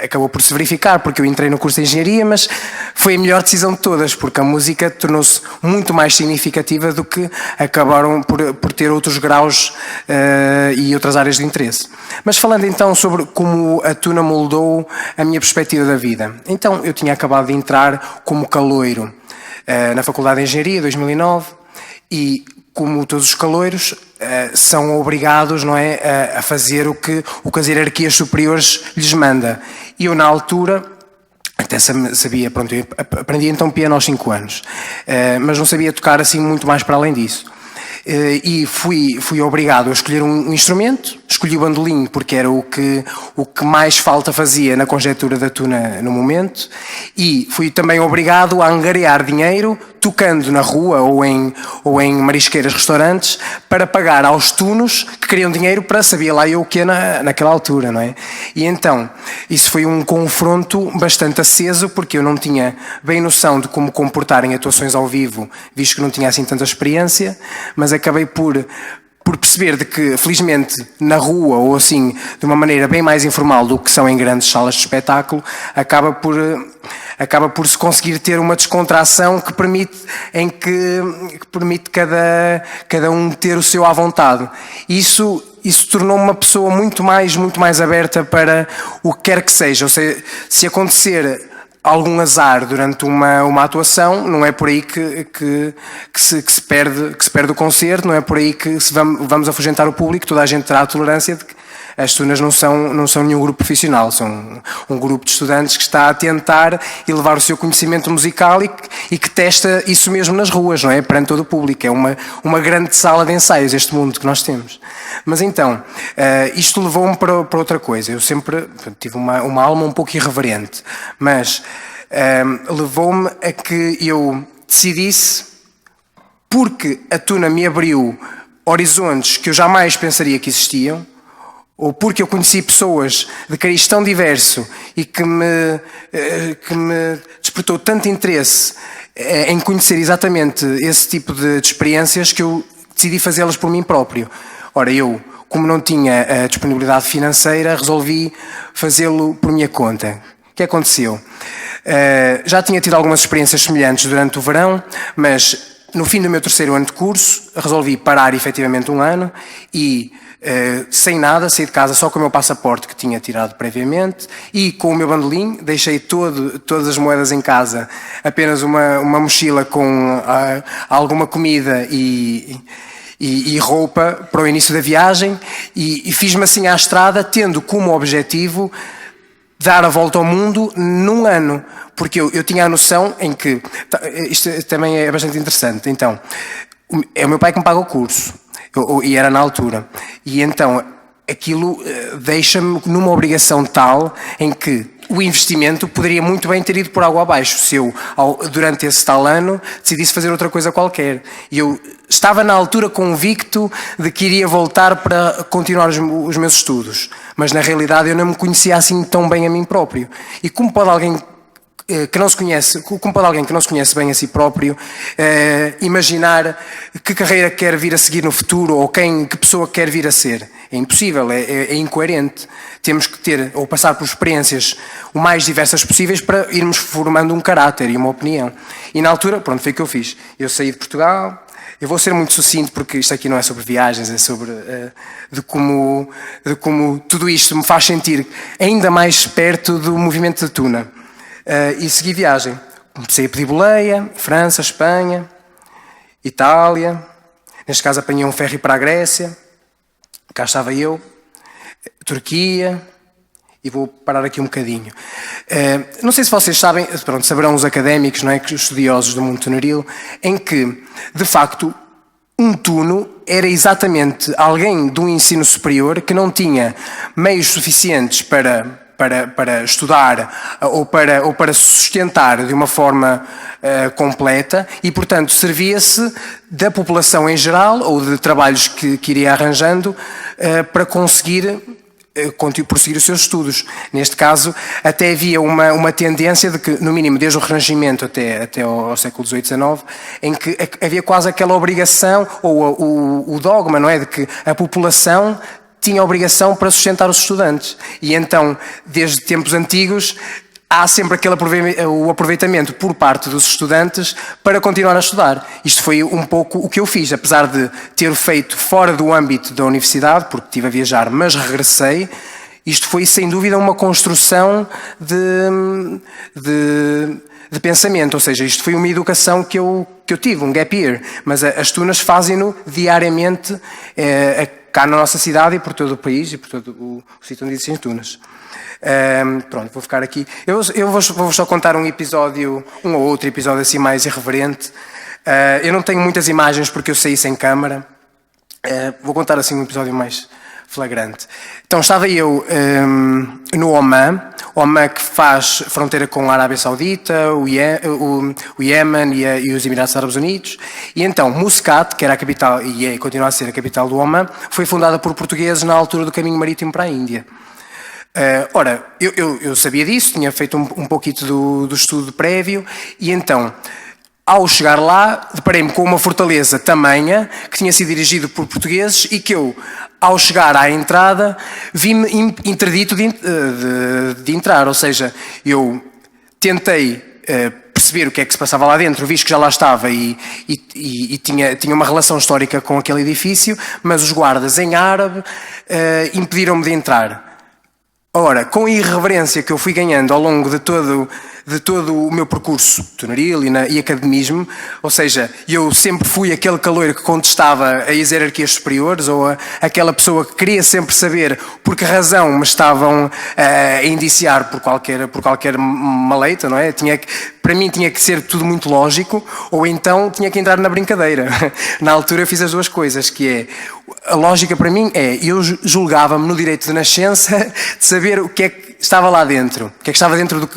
acabou por se verificar, porque eu entrei no curso de Engenharia, mas foi a melhor decisão de todas, porque a música tornou-se muito mais significativa do que acabaram por ter outros graus e outras áreas de interesse. Mas falando então sobre como a Tuna moldou a minha perspectiva da vida. Então, eu tinha acabado de entrar como caloiro na Faculdade de Engenharia, em 2009, e como todos os caloiros, são obrigados, não é, a fazer o que as hierarquias superiores lhes manda. E eu, na altura, até sabia, pronto, eu aprendi então piano aos 5 anos, mas não sabia tocar assim muito mais para além disso. E fui obrigado a escolher um instrumento. Escolhi o bandolim porque era o que mais falta fazia na conjetura da Tuna no momento, e fui também obrigado a angariar dinheiro tocando na rua ou em marisqueiras, restaurantes, para pagar aos tunos que queriam dinheiro para sabia lá eu o que naquela altura, não é? E então, isso foi um confronto bastante aceso, porque eu não tinha bem noção de como comportar em atuações ao vivo, visto que não tinha assim tanta experiência, mas acabei por perceber de que, felizmente, na rua ou assim, de uma maneira bem mais informal do que são em grandes salas de espetáculo, acaba por se conseguir ter uma descontração que permite cada um ter o seu à vontade. Isso tornou-me uma pessoa muito mais aberta para o que quer que seja. Ou seja, se acontecer algum azar durante uma atuação, não é por aí que se perde o concerto, não é por aí que vamos afugentar o público. Toda a gente terá a tolerância de que as tunas não são nenhum grupo profissional, são um grupo de estudantes que está a tentar elevar o seu conhecimento musical e que testa isso mesmo nas ruas, não é? Perante todo o público. É uma grande sala de ensaios, este mundo que nós temos. Mas então, isto levou-me para outra coisa. Eu sempre tive uma alma um pouco irreverente, mas levou-me a que eu decidisse, porque a Tuna me abriu horizontes que eu jamais pensaria que existiam, ou porque eu conheci pessoas de cariz tão diverso e que me despertou tanto interesse em conhecer exatamente esse tipo de experiências, que eu decidi fazê-las por mim próprio. Ora, eu, como não tinha a disponibilidade financeira, resolvi fazê-lo por minha conta. O que aconteceu? Já tinha tido algumas experiências semelhantes durante o verão, mas no fim do meu 3º ano de curso resolvi parar efetivamente um ano e, sem nada, saí de casa só com o meu passaporte que tinha tirado previamente e com o meu bandolim. Deixei todas as moedas em casa, apenas uma mochila com alguma comida e roupa para o início da viagem, e fiz-me assim à estrada, tendo como objetivo dar a volta ao mundo num ano, porque eu tinha a noção em que, isto também é bastante interessante, então, é o meu pai que me paga o curso, e era na altura, e então aquilo deixa-me numa obrigação tal em que o investimento poderia muito bem ter ido por água abaixo se eu, durante esse tal ano, decidisse fazer outra coisa qualquer. E eu estava na altura convicto de que iria voltar para continuar os meus estudos, mas na realidade eu não me conhecia assim tão bem a mim próprio. E como pode alguém que não se conhece bem a si próprio imaginar que carreira quer vir a seguir no futuro, ou que pessoa quer vir a ser? É impossível, é incoerente. Temos que ter ou passar por experiências o mais diversas possíveis para irmos formando um caráter e uma opinião. E na altura, pronto, foi o que eu fiz. Eu saí de Portugal. Eu vou ser muito sucinto, porque isto aqui não é sobre viagens, é sobre de como tudo isto me faz sentir ainda mais perto do movimento da Tuna. E segui viagem. Comecei a pedir boleia, França, Espanha, Itália, neste caso apanhei um ferry para a Grécia, cá estava eu, Turquia, e vou parar aqui um bocadinho. Não sei se vocês sabem, pronto, saberão os académicos, não é, os estudiosos do mundo tunaril, em que, de facto, um tuno era exatamente alguém do ensino superior que não tinha meios suficientes para estudar ou para sustentar de uma forma completa e, portanto, servia-se da população em geral ou de trabalhos que iria arranjando para conseguir prosseguir os seus estudos. Neste caso, até havia uma tendência de que, no mínimo, desde o Renascimento até ao século XVIII, XIX, em que havia quase aquela obrigação, ou o dogma, não é, de que a população tinha a obrigação para sustentar os estudantes. E então, desde tempos antigos, há sempre o aproveitamento por parte dos estudantes para continuar a estudar. Isto foi um pouco o que eu fiz, apesar de ter feito fora do âmbito da universidade, porque estive a viajar, mas regressei. Isto foi, sem dúvida, uma construção de pensamento, ou seja, isto foi uma educação que eu tive, um gap year, mas as tunas fazem-no diariamente cá na nossa cidade e por todo o país e por todo o sítio onde existem tunas. Pronto, vou ficar aqui. Eu vou só contar um ou outro episódio assim mais irreverente. Eu não tenho muitas imagens porque eu saí sem câmara. Vou contar assim um episódio mais flagrante. Então estava eu no Oman que faz fronteira com a Arábia Saudita, o Iémen e os Emirados Árabes Unidos. E então Muscat, que era a capital e continua a ser a capital do Oman, foi fundada por portugueses na altura do caminho marítimo para a Índia. Ora, eu sabia disso, tinha feito um pouquinho do estudo prévio e então, ao chegar lá, deparei-me com uma fortaleza tamanha que tinha sido dirigida por portugueses e que eu, ao chegar à entrada, vi-me interdito de entrar. Ou seja, eu tentei perceber o que é que se passava lá dentro, visto que já lá estava e tinha uma relação histórica com aquele edifício, mas os guardas em árabe impediram-me de entrar. Ora, com a irreverência que eu fui ganhando ao longo de todo o meu percurso tunaril e academismo, ou seja, eu sempre fui aquele caloiro que contestava as hierarquias superiores ou aquela pessoa que queria sempre saber por que razão me estavam a indiciar por qualquer maleita, não é? Para mim tinha que ser tudo muito lógico ou então tinha que entrar na brincadeira. Na altura eu fiz as duas coisas, que é, a lógica para mim eu julgava-me no direito de nascença de saber o que é que estava lá dentro, o que é que estava dentro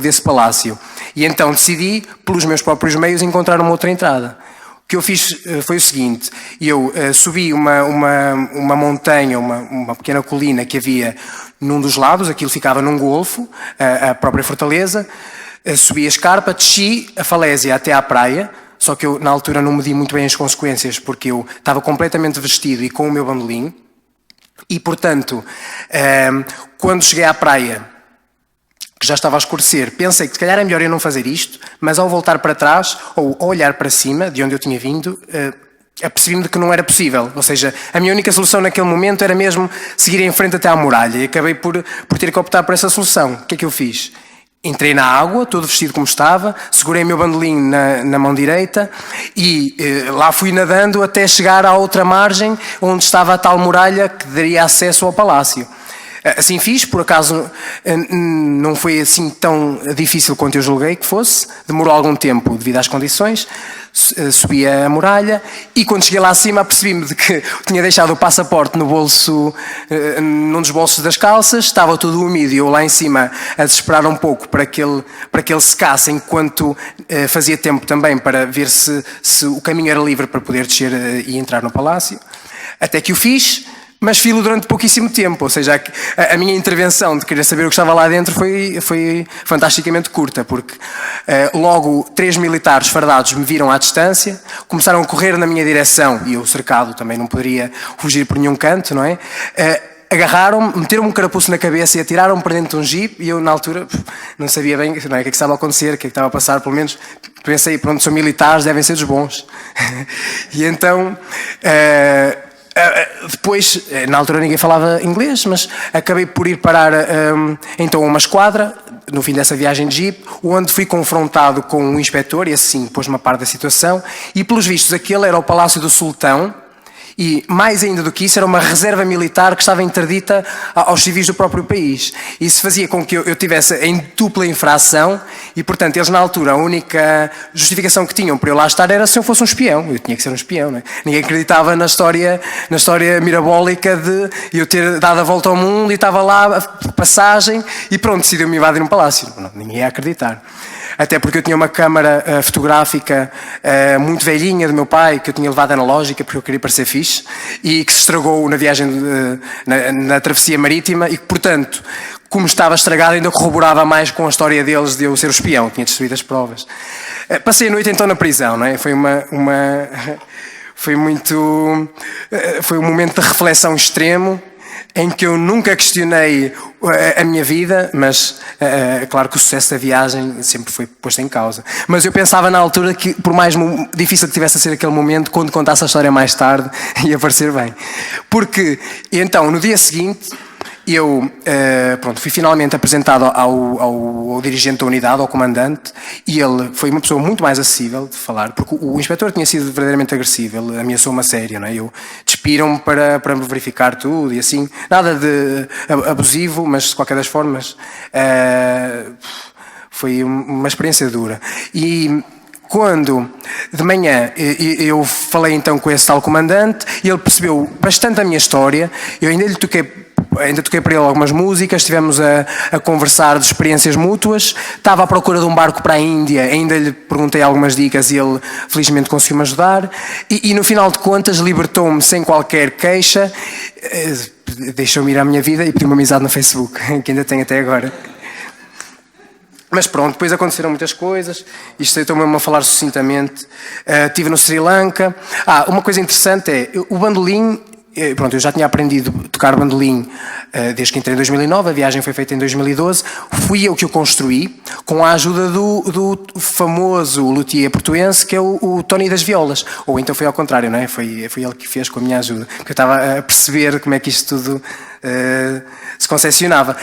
desse palácio. E então decidi, pelos meus próprios meios, encontrar uma outra entrada. O que eu fiz foi o seguinte, eu subi uma montanha, uma pequena colina que havia num dos lados, aquilo ficava num golfo, a própria fortaleza, subi a escarpa, desci a falésia até à praia, só que eu na altura não medi muito bem as consequências, porque eu estava completamente vestido e com o meu bandolim, e portanto, quando cheguei à praia, que já estava a escurecer, pensei que se calhar é melhor eu não fazer isto, mas ao voltar para trás, ou ao olhar para cima, de onde eu tinha vindo, apercebi-me de que não era possível. Ou seja, a minha única solução naquele momento era mesmo seguir em frente até à muralha, e acabei por ter que optar por essa solução. O que é que eu fiz? Entrei na água, todo vestido como estava, segurei o meu bandolim na mão direita e lá fui nadando até chegar à outra margem, onde estava a tal muralha que daria acesso ao palácio. Assim fiz, por acaso não foi assim tão difícil quanto eu julguei que fosse, demorou algum tempo devido às condições, subi a muralha e quando cheguei lá acima apercebi-me de que tinha deixado o passaporte no bolso, num dos bolsos das calças, estava tudo úmido e eu lá em cima a desesperar um pouco para que ele secasse enquanto fazia tempo também para ver se o caminho era livre para poder descer e entrar no palácio, até que o fiz. Mas filo durante pouquíssimo tempo, ou seja, a minha intervenção de querer saber o que estava lá dentro foi fantasticamente curta, porque logo 3 militares fardados me viram à distância, começaram a correr na minha direção, e eu cercado também não poderia fugir por nenhum canto, não é? Agarraram-me, meteram-me um carapuço na cabeça e atiraram-me para dentro de um jeep, e eu na altura não sabia bem, não é, o que é que estava a acontecer, o que é que estava a passar, pelo menos pensei, pronto, são militares, devem ser dos bons. E então... Depois, na altura ninguém falava inglês, mas acabei por ir parar então a uma esquadra, no fim dessa viagem de jeep, onde fui confrontado com um inspetor, e assim pôs-me a par da situação, e pelos vistos aquele era o Palácio do Sultão, e mais ainda do que isso, era uma reserva militar que estava interdita aos civis do próprio país. Isso fazia com que eu tivesse em dupla infração e, portanto, eles na altura, a única justificação que tinham para eu lá estar era se eu fosse um espião. Eu tinha que ser um espião, não é? Ninguém acreditava na história mirabólica de eu ter dado a volta ao mundo e estava lá, passagem, e pronto, decidiu-me invadir um palácio. Não, ninguém ia acreditar. Até porque eu tinha uma câmara fotográfica muito velhinha do meu pai, que eu tinha levado analógica porque eu queria parecer fixe, e que se estragou na viagem, na travessia marítima, e que, portanto, como estava estragada, ainda corroborava mais com a história deles de eu ser o espião, tinha destruído as provas. Passei a noite então na prisão, não é? Foi foi um momento de reflexão extremo, em que eu nunca questionei a minha vida, mas claro que o sucesso da viagem sempre foi posto em causa. Mas eu pensava na altura que, por mais difícil que tivesse a ser aquele momento, quando contasse a história mais tarde, ia parecer bem. Porque, então, no dia seguinte, eu fui finalmente apresentado ao dirigente da unidade, ao comandante, e ele foi uma pessoa muito mais acessível de falar, porque o inspetor tinha sido verdadeiramente agressivo, ele ameaçou-me a sério, não é? Despiram-me para me verificar tudo e assim, nada de abusivo, mas de qualquer das formas foi uma experiência dura. E quando de manhã eu falei então com esse tal comandante, e ele percebeu bastante a minha história, eu ainda toquei para ele algumas músicas, estivemos a conversar de experiências mútuas, estava à procura de um barco para a Índia, ainda lhe perguntei algumas dicas e ele felizmente conseguiu-me ajudar, e no final de contas libertou-me sem qualquer queixa, deixou-me ir à minha vida e pediu-me amizade no Facebook, que ainda tenho até agora. Mas pronto, depois aconteceram muitas coisas, isto eu estou mesmo a falar sucintamente. Estive no Sri Lanka. Uma coisa interessante é, o bandolim, pronto, eu já tinha aprendido a tocar bandolim desde que entrei em 2009, a viagem foi feita em 2012, fui eu que o construí, com a ajuda do famoso luthier portuense, que é o Tony das Violas, ou então foi ao contrário, não é? Foi ele que fez com a minha ajuda, porque eu estava a perceber como é que isto tudo se concepcionava.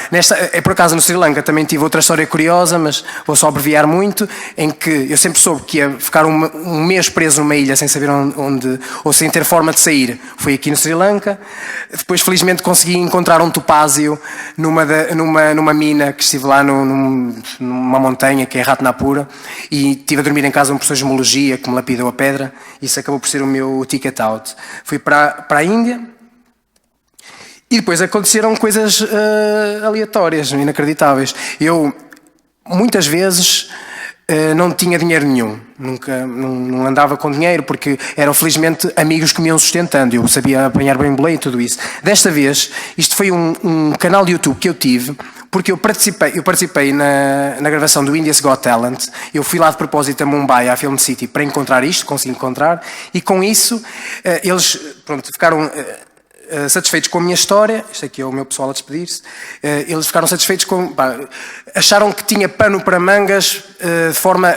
Por acaso no Sri Lanka também tive outra história curiosa, mas vou só abreviar muito, em que eu sempre soube que ia ficar um mês preso numa ilha sem saber onde, ou sem ter forma de sair. Foi aqui no Sri Lanka. Depois felizmente consegui encontrar um topázio numa mina que estive lá numa montanha que é Ratnapura, e estive a dormir em casa de um professor de gemologia que me lapidou a pedra. Isso acabou por ser o meu ticket out. Fui para a Índia. E depois aconteceram coisas aleatórias, inacreditáveis. Eu, muitas vezes, não tinha dinheiro nenhum. Nunca, não andava com dinheiro, porque eram, felizmente, amigos que me iam sustentando. Eu sabia apanhar bem boleia e tudo isso. Desta vez, isto foi um canal de YouTube que eu tive, porque eu participei na gravação do India's Got Talent. Eu fui lá de propósito a Mumbai, à Film City, para encontrar isto, consegui encontrar. E com isso, eles ficaram satisfeitos com a minha história. Isto aqui é o meu pessoal a despedir-se. Eles ficaram satisfeitos acharam que tinha pano para mangas de forma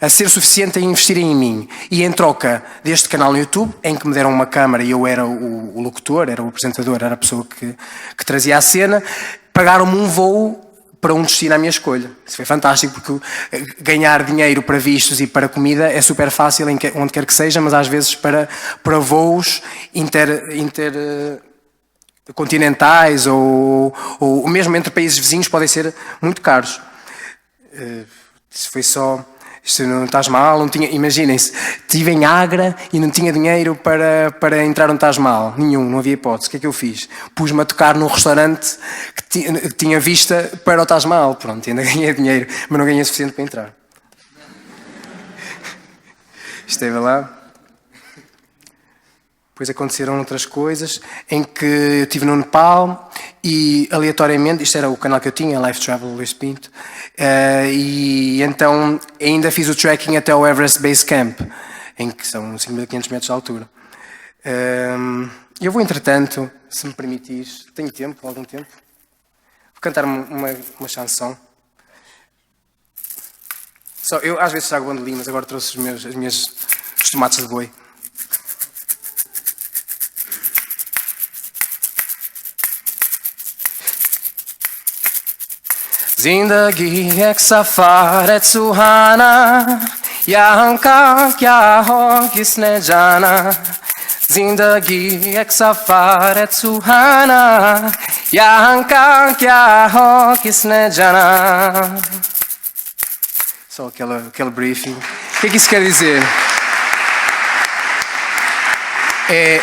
a ser suficiente a investirem em mim, e em troca deste canal no YouTube, em que me deram uma câmara e eu era o locutor, era o apresentador, era a pessoa que trazia a cena, pagaram-me um voo para um destino à minha escolha. Isso foi fantástico, porque ganhar dinheiro para vistos e para comida é super fácil onde quer que seja, mas às vezes para voos intercontinentais ou mesmo entre países vizinhos podem ser muito caros. Isso foi só... Isto não Taj Mahal, não tinha, imaginem-se, estive em Agra e não tinha dinheiro para entrar no Taj Mahal, não havia hipótese. O que é que eu fiz? Pus-me a tocar num restaurante que tinha vista para o Taj Mahal, pronto, ainda ganhei dinheiro, mas não ganhei suficiente para entrar. Esteve lá. Depois aconteceram outras coisas, em que eu estive no Nepal e, aleatoriamente, isto era o canal que eu tinha, Life Travel Luís Pinto, e então ainda fiz o trekking até o Everest Base Camp, em que são 5.500 metros de altura. Eu vou, entretanto, se me permitires, tenho tempo, algum tempo, vou cantar uma chanson. Eu às vezes trago bandolim, mas agora trouxe os tomates de boi. Zindagi ek safar hai suhana, yahan ka kya ho kisne jana. Zindagi ek safar hai suhana, yahan ka kya ho kisne jana. Só aquele briefing. O que é que isso quer dizer? É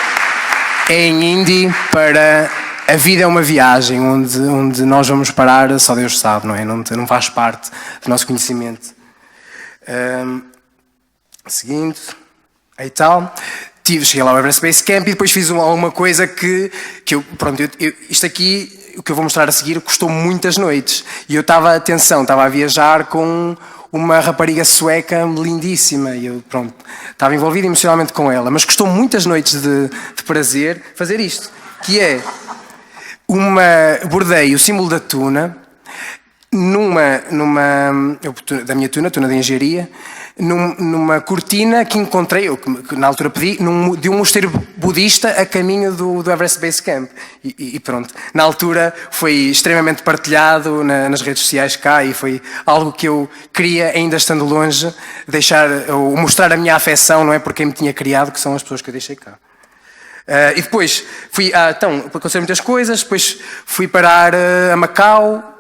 em hindi para a vida é uma viagem onde nós vamos parar, só Deus sabe, não é? Não faz parte do nosso conhecimento. Seguinte, aí tal. Cheguei lá ao Everest Base Camp e depois fiz alguma coisa que eu, pronto, isto aqui, o que eu vou mostrar a seguir, custou muitas noites. E eu estava a viajar com uma rapariga sueca lindíssima e eu, pronto, estava envolvido emocionalmente com ela, mas custou muitas noites de prazer fazer isto, que é bordei o símbolo da tuna da minha tuna de engenharia, numa cortina que encontrei, ou que na altura pedi, de um mosteiro budista a caminho do Everest Base Camp. E pronto, na altura foi extremamente partilhado nas redes sociais cá e foi algo que eu queria, ainda estando longe, ou mostrar a minha afecção, não é, por quem me tinha criado, que são as pessoas que eu deixei cá. E depois fui, então, aconteceram muitas coisas, depois fui parar a Macau,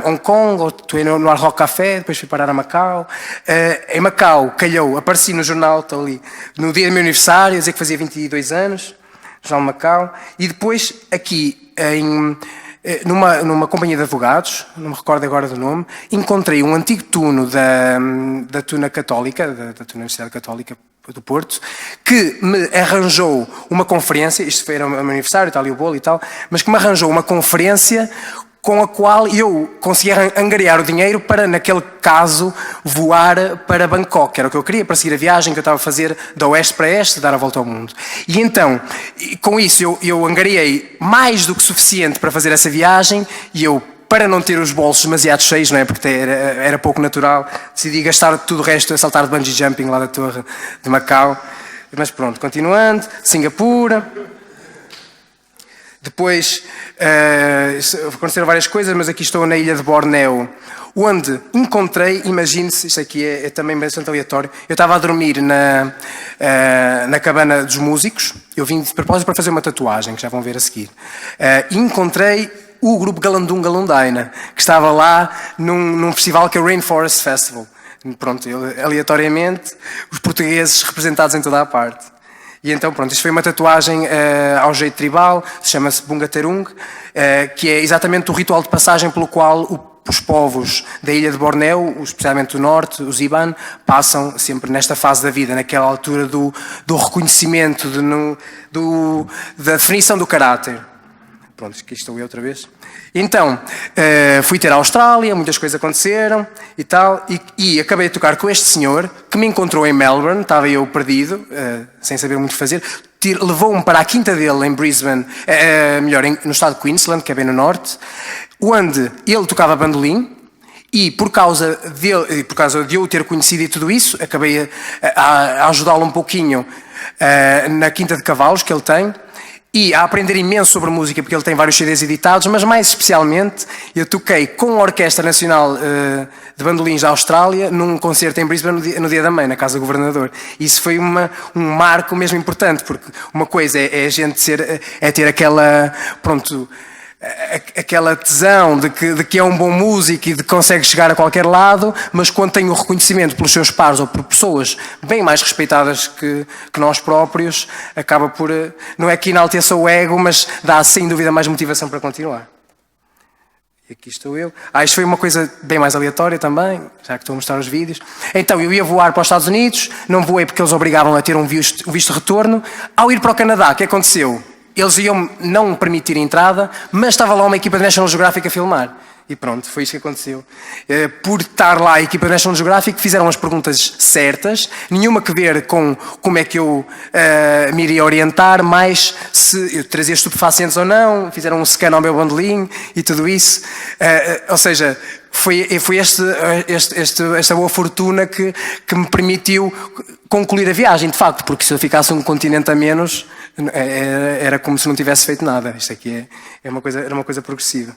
Hong Kong, estou no Hard Rock Café, depois fui parar a Macau. Em Macau, apareci no jornal, estou ali, no dia do meu aniversário, a dizer que fazia 22 anos, Jornal de Macau, e depois aqui, numa companhia de advogados, não me recordo agora do nome, encontrei um antigo tuno da Tuna Católica, da Tuna Universidade Católica do Porto, que me arranjou uma conferência, isto foi o meu aniversário, está ali o bolo e tal, mas que me arranjou uma conferência com a qual eu conseguia angariar o dinheiro para, naquele caso, voar para Bangkok, que era o que eu queria, para seguir a viagem que eu estava a fazer da oeste para este, dar a volta ao mundo. E então, com isso, eu angariei mais do que suficiente para fazer essa viagem e eu, para não ter os bolsos demasiado cheios, não é? Porque era pouco natural, decidi gastar tudo o resto a saltar de bungee jumping lá da torre de Macau. Mas pronto, continuando, Singapura. Depois aconteceram várias coisas, mas aqui estou na ilha de Bornéu, onde encontrei, imagine-se, isto aqui é também bastante aleatório, eu estava a dormir na cabana dos músicos, eu vim de propósito para fazer uma tatuagem, que já vão ver a seguir, e encontrei o grupo Galandum Galundaina, que estava lá num festival que é o Rainforest Festival. Pronto, aleatoriamente, os portugueses representados em toda a parte. E então, pronto, isto foi uma tatuagem ao jeito tribal, chama-se Bungaterung, que é exatamente o ritual de passagem pelo qual os povos da ilha de Bornéu, especialmente do norte, os Iban, passam sempre nesta fase da vida, naquela altura do reconhecimento, da definição do caráter. Pronto, aqui estou eu outra vez. Então, fui ter a Austrália, muitas coisas aconteceram e tal, e acabei de tocar com este senhor, que me encontrou em Melbourne, estava eu perdido, sem saber muito fazer, levou-me para a quinta dele em Brisbane, no estado de Queensland, que é bem no norte, onde ele tocava bandolim, e por causa de eu ter conhecido e tudo isso, acabei a ajudá-lo um pouquinho na quinta de cavalos que ele tem, e a aprender imenso sobre música, porque ele tem vários CDs editados, mas mais especialmente eu toquei com a Orquestra Nacional de Bandolins da Austrália num concerto em Brisbane no Dia da Mãe, na Casa do Governador. Isso foi um marco mesmo importante, porque uma coisa é a gente ter aquela, pronto, aquela tesão de que é um bom músico e de que consegue chegar a qualquer lado, mas quando tem o reconhecimento pelos seus pares ou por pessoas bem mais respeitadas que nós próprios, acaba por, não é que enalteça o ego, mas dá sem dúvida mais motivação para continuar. E aqui estou eu. Isto foi uma coisa bem mais aleatória também, já que estou a mostrar os vídeos. Então, eu ia voar para os Estados Unidos, não voei porque eles obrigavam a ter um visto de retorno. Ao ir para o Canadá, o que aconteceu? Eles iam não permitir a entrada, mas estava lá uma equipa de National Geographic a filmar. E pronto, foi isso que aconteceu. Por estar lá a equipa de National Geographic, fizeram as perguntas certas, nenhuma que ver com como é que eu me iria orientar, mais se eu trazia estupefacientes ou não, fizeram um scan ao meu bandolim e tudo isso. Ou seja, foi esta boa fortuna que me permitiu concluir a viagem, de facto, porque se eu ficasse um continente a menos, era como se não tivesse feito nada. Isto aqui era uma coisa progressiva.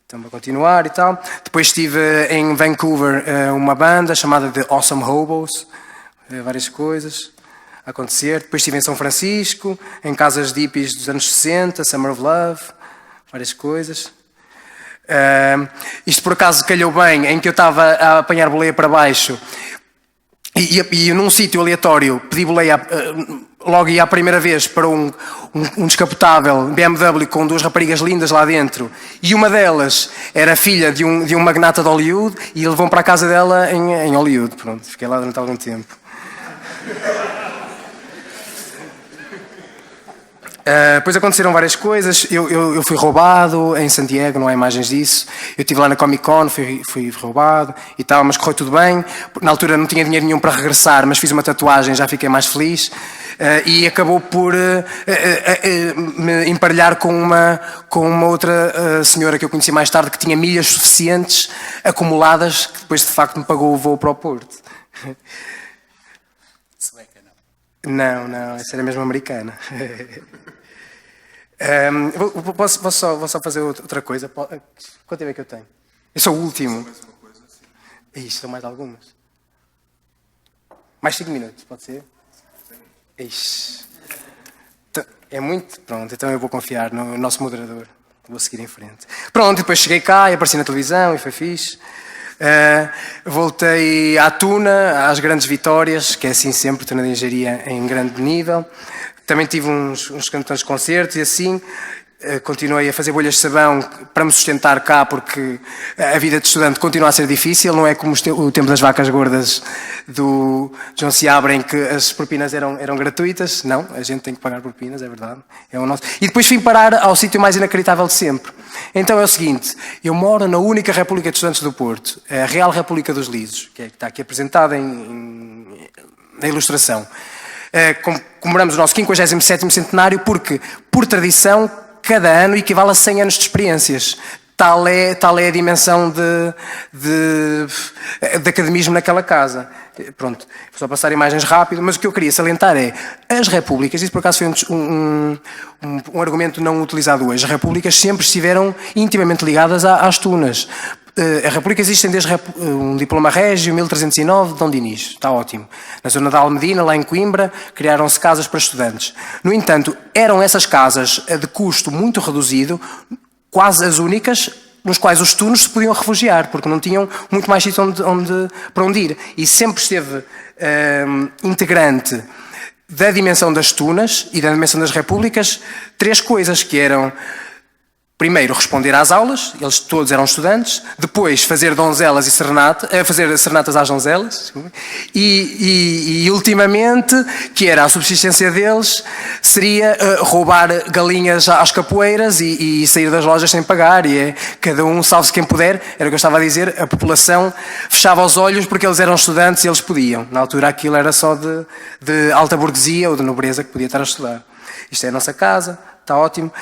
Então, para continuar e tal. Depois estive em Vancouver, uma banda chamada The Awesome Hobos, várias coisas a acontecer. Depois estive em São Francisco, em casas de hippies dos anos 60, Summer of Love, várias coisas. Isto por acaso calhou bem em que eu estava a apanhar boleia para baixo e num sítio aleatório pedi boleia logo ia à primeira vez para um descapotável BMW com 2 raparigas lindas lá dentro, e uma delas era filha de um magnata de Hollywood e levou-me para a casa dela em Hollywood. Pronto, fiquei lá durante algum tempo. Depois aconteceram várias coisas. Eu fui roubado em Santiago, não há imagens disso. Eu estive lá na Comic Con, fui roubado e tal, mas correu tudo bem. Na altura não tinha dinheiro nenhum para regressar, mas fiz uma tatuagem, já fiquei mais feliz. E acabou por me emparelhar com uma outra senhora que eu conheci mais tarde, que tinha milhas suficientes acumuladas, que depois de facto me pagou o voo para o Porto. Sueca, não. Não, essa era mesmo americana. Vou só fazer outra coisa. Quanto tempo é que eu tenho? Eu sou o último. Ixi, são mais algumas. Mais 5 minutos, pode ser? Ixi. É muito? Pronto, então eu vou confiar no nosso moderador. Vou seguir em frente. Pronto, depois cheguei cá e apareci na televisão e foi fixe. Voltei à Tuna, às grandes vitórias, que é assim sempre, Tuna de Engenharia em grande nível. Também tive uns cantantes de concertos e assim. Continuei a fazer bolhas de sabão para me sustentar cá, porque a vida de estudante continua a ser difícil, não é como o tempo das vacas gordas do João Seabra, em que as propinas eram gratuitas. Não, a gente tem que pagar propinas, é verdade. É o nosso. E depois vim parar ao sítio mais inacreditável de sempre. Então é o seguinte, eu moro na única República de Estudantes do Porto, a Real República dos Lisos, que está aqui apresentada na ilustração. Comemoramos o nosso 57º centenário porque, por tradição, cada ano equivale a 100 anos de experiências. Tal é a dimensão de academismo naquela casa. Pronto, vou só passar imagens rápido, mas o que eu queria salientar é as repúblicas, isso por acaso foi um argumento não utilizado hoje, as repúblicas sempre estiveram intimamente ligadas às tunas. A República existe desde um diploma régio, 1309, de Dom Dinis, está ótimo. Na zona da Almedina, lá em Coimbra, criaram-se casas para estudantes. No entanto, eram essas casas de custo muito reduzido, quase as únicas, nos quais os tunos se podiam refugiar, porque não tinham muito mais sítio para onde ir. E sempre esteve integrante da dimensão das tunas e da dimensão das repúblicas 3 coisas, que eram: primeiro, responder às aulas, eles todos eram estudantes. Depois, fazer donzelas e fazer serenatas às donzelas. E ultimamente, que era a subsistência deles, seria roubar galinhas às capoeiras e sair das lojas sem pagar. E cada um, salve-se quem puder, era o que eu estava a dizer, a população fechava os olhos porque eles eram estudantes e eles podiam. Na altura aquilo era só de alta burguesia ou de nobreza que podia estar a estudar. Isto é a nossa casa. Está ótimo.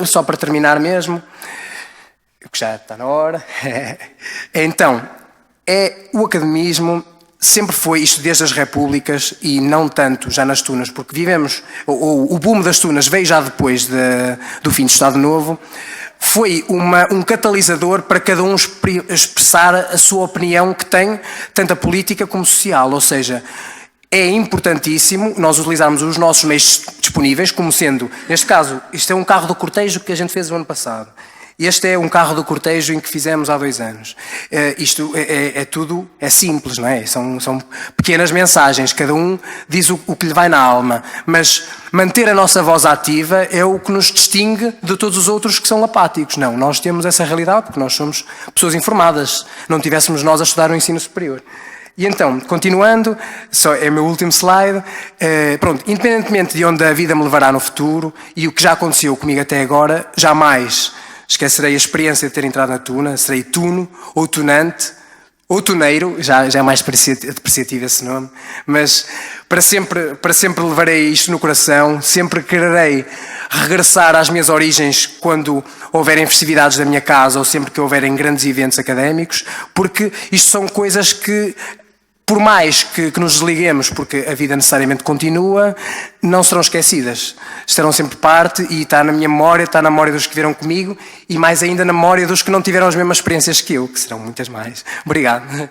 Só para terminar mesmo, que já está na hora. Então, o academismo sempre foi isto desde as repúblicas e não tanto já nas tunas, porque vivemos, o boom das tunas veio já depois do fim do Estado Novo. Foi um catalisador para cada um expressar a sua opinião que tem, tanto a política como social, ou seja, é importantíssimo nós utilizarmos os nossos meios disponíveis, como sendo, neste caso, isto é um carro do cortejo que a gente fez o ano passado. Este é um carro do cortejo em que fizemos há 2 anos. Isto tudo é simples, não é? São pequenas mensagens, cada um diz o que lhe vai na alma, mas manter a nossa voz ativa é o que nos distingue de todos os outros que são apáticos. Não, nós temos essa realidade porque nós somos pessoas informadas, não tivéssemos nós a estudar o ensino superior. E então, continuando, só é o meu último slide. Pronto, independentemente de onde a vida me levará no futuro e o que já aconteceu comigo até agora, jamais esquecerei a experiência de ter entrado na tuna. Serei tuno, ou tunante, ou tuneiro, já é mais depreciativo esse nome, mas para sempre levarei isto no coração, sempre quererei regressar às minhas origens quando houverem festividades da minha casa ou sempre que houverem grandes eventos académicos, porque isto são coisas que por mais que nos desliguemos, porque a vida necessariamente continua, não serão esquecidas. Estarão sempre parte e está na minha memória, está na memória dos que viram comigo e mais ainda na memória dos que não tiveram as mesmas experiências que eu, que serão muitas mais. Obrigado.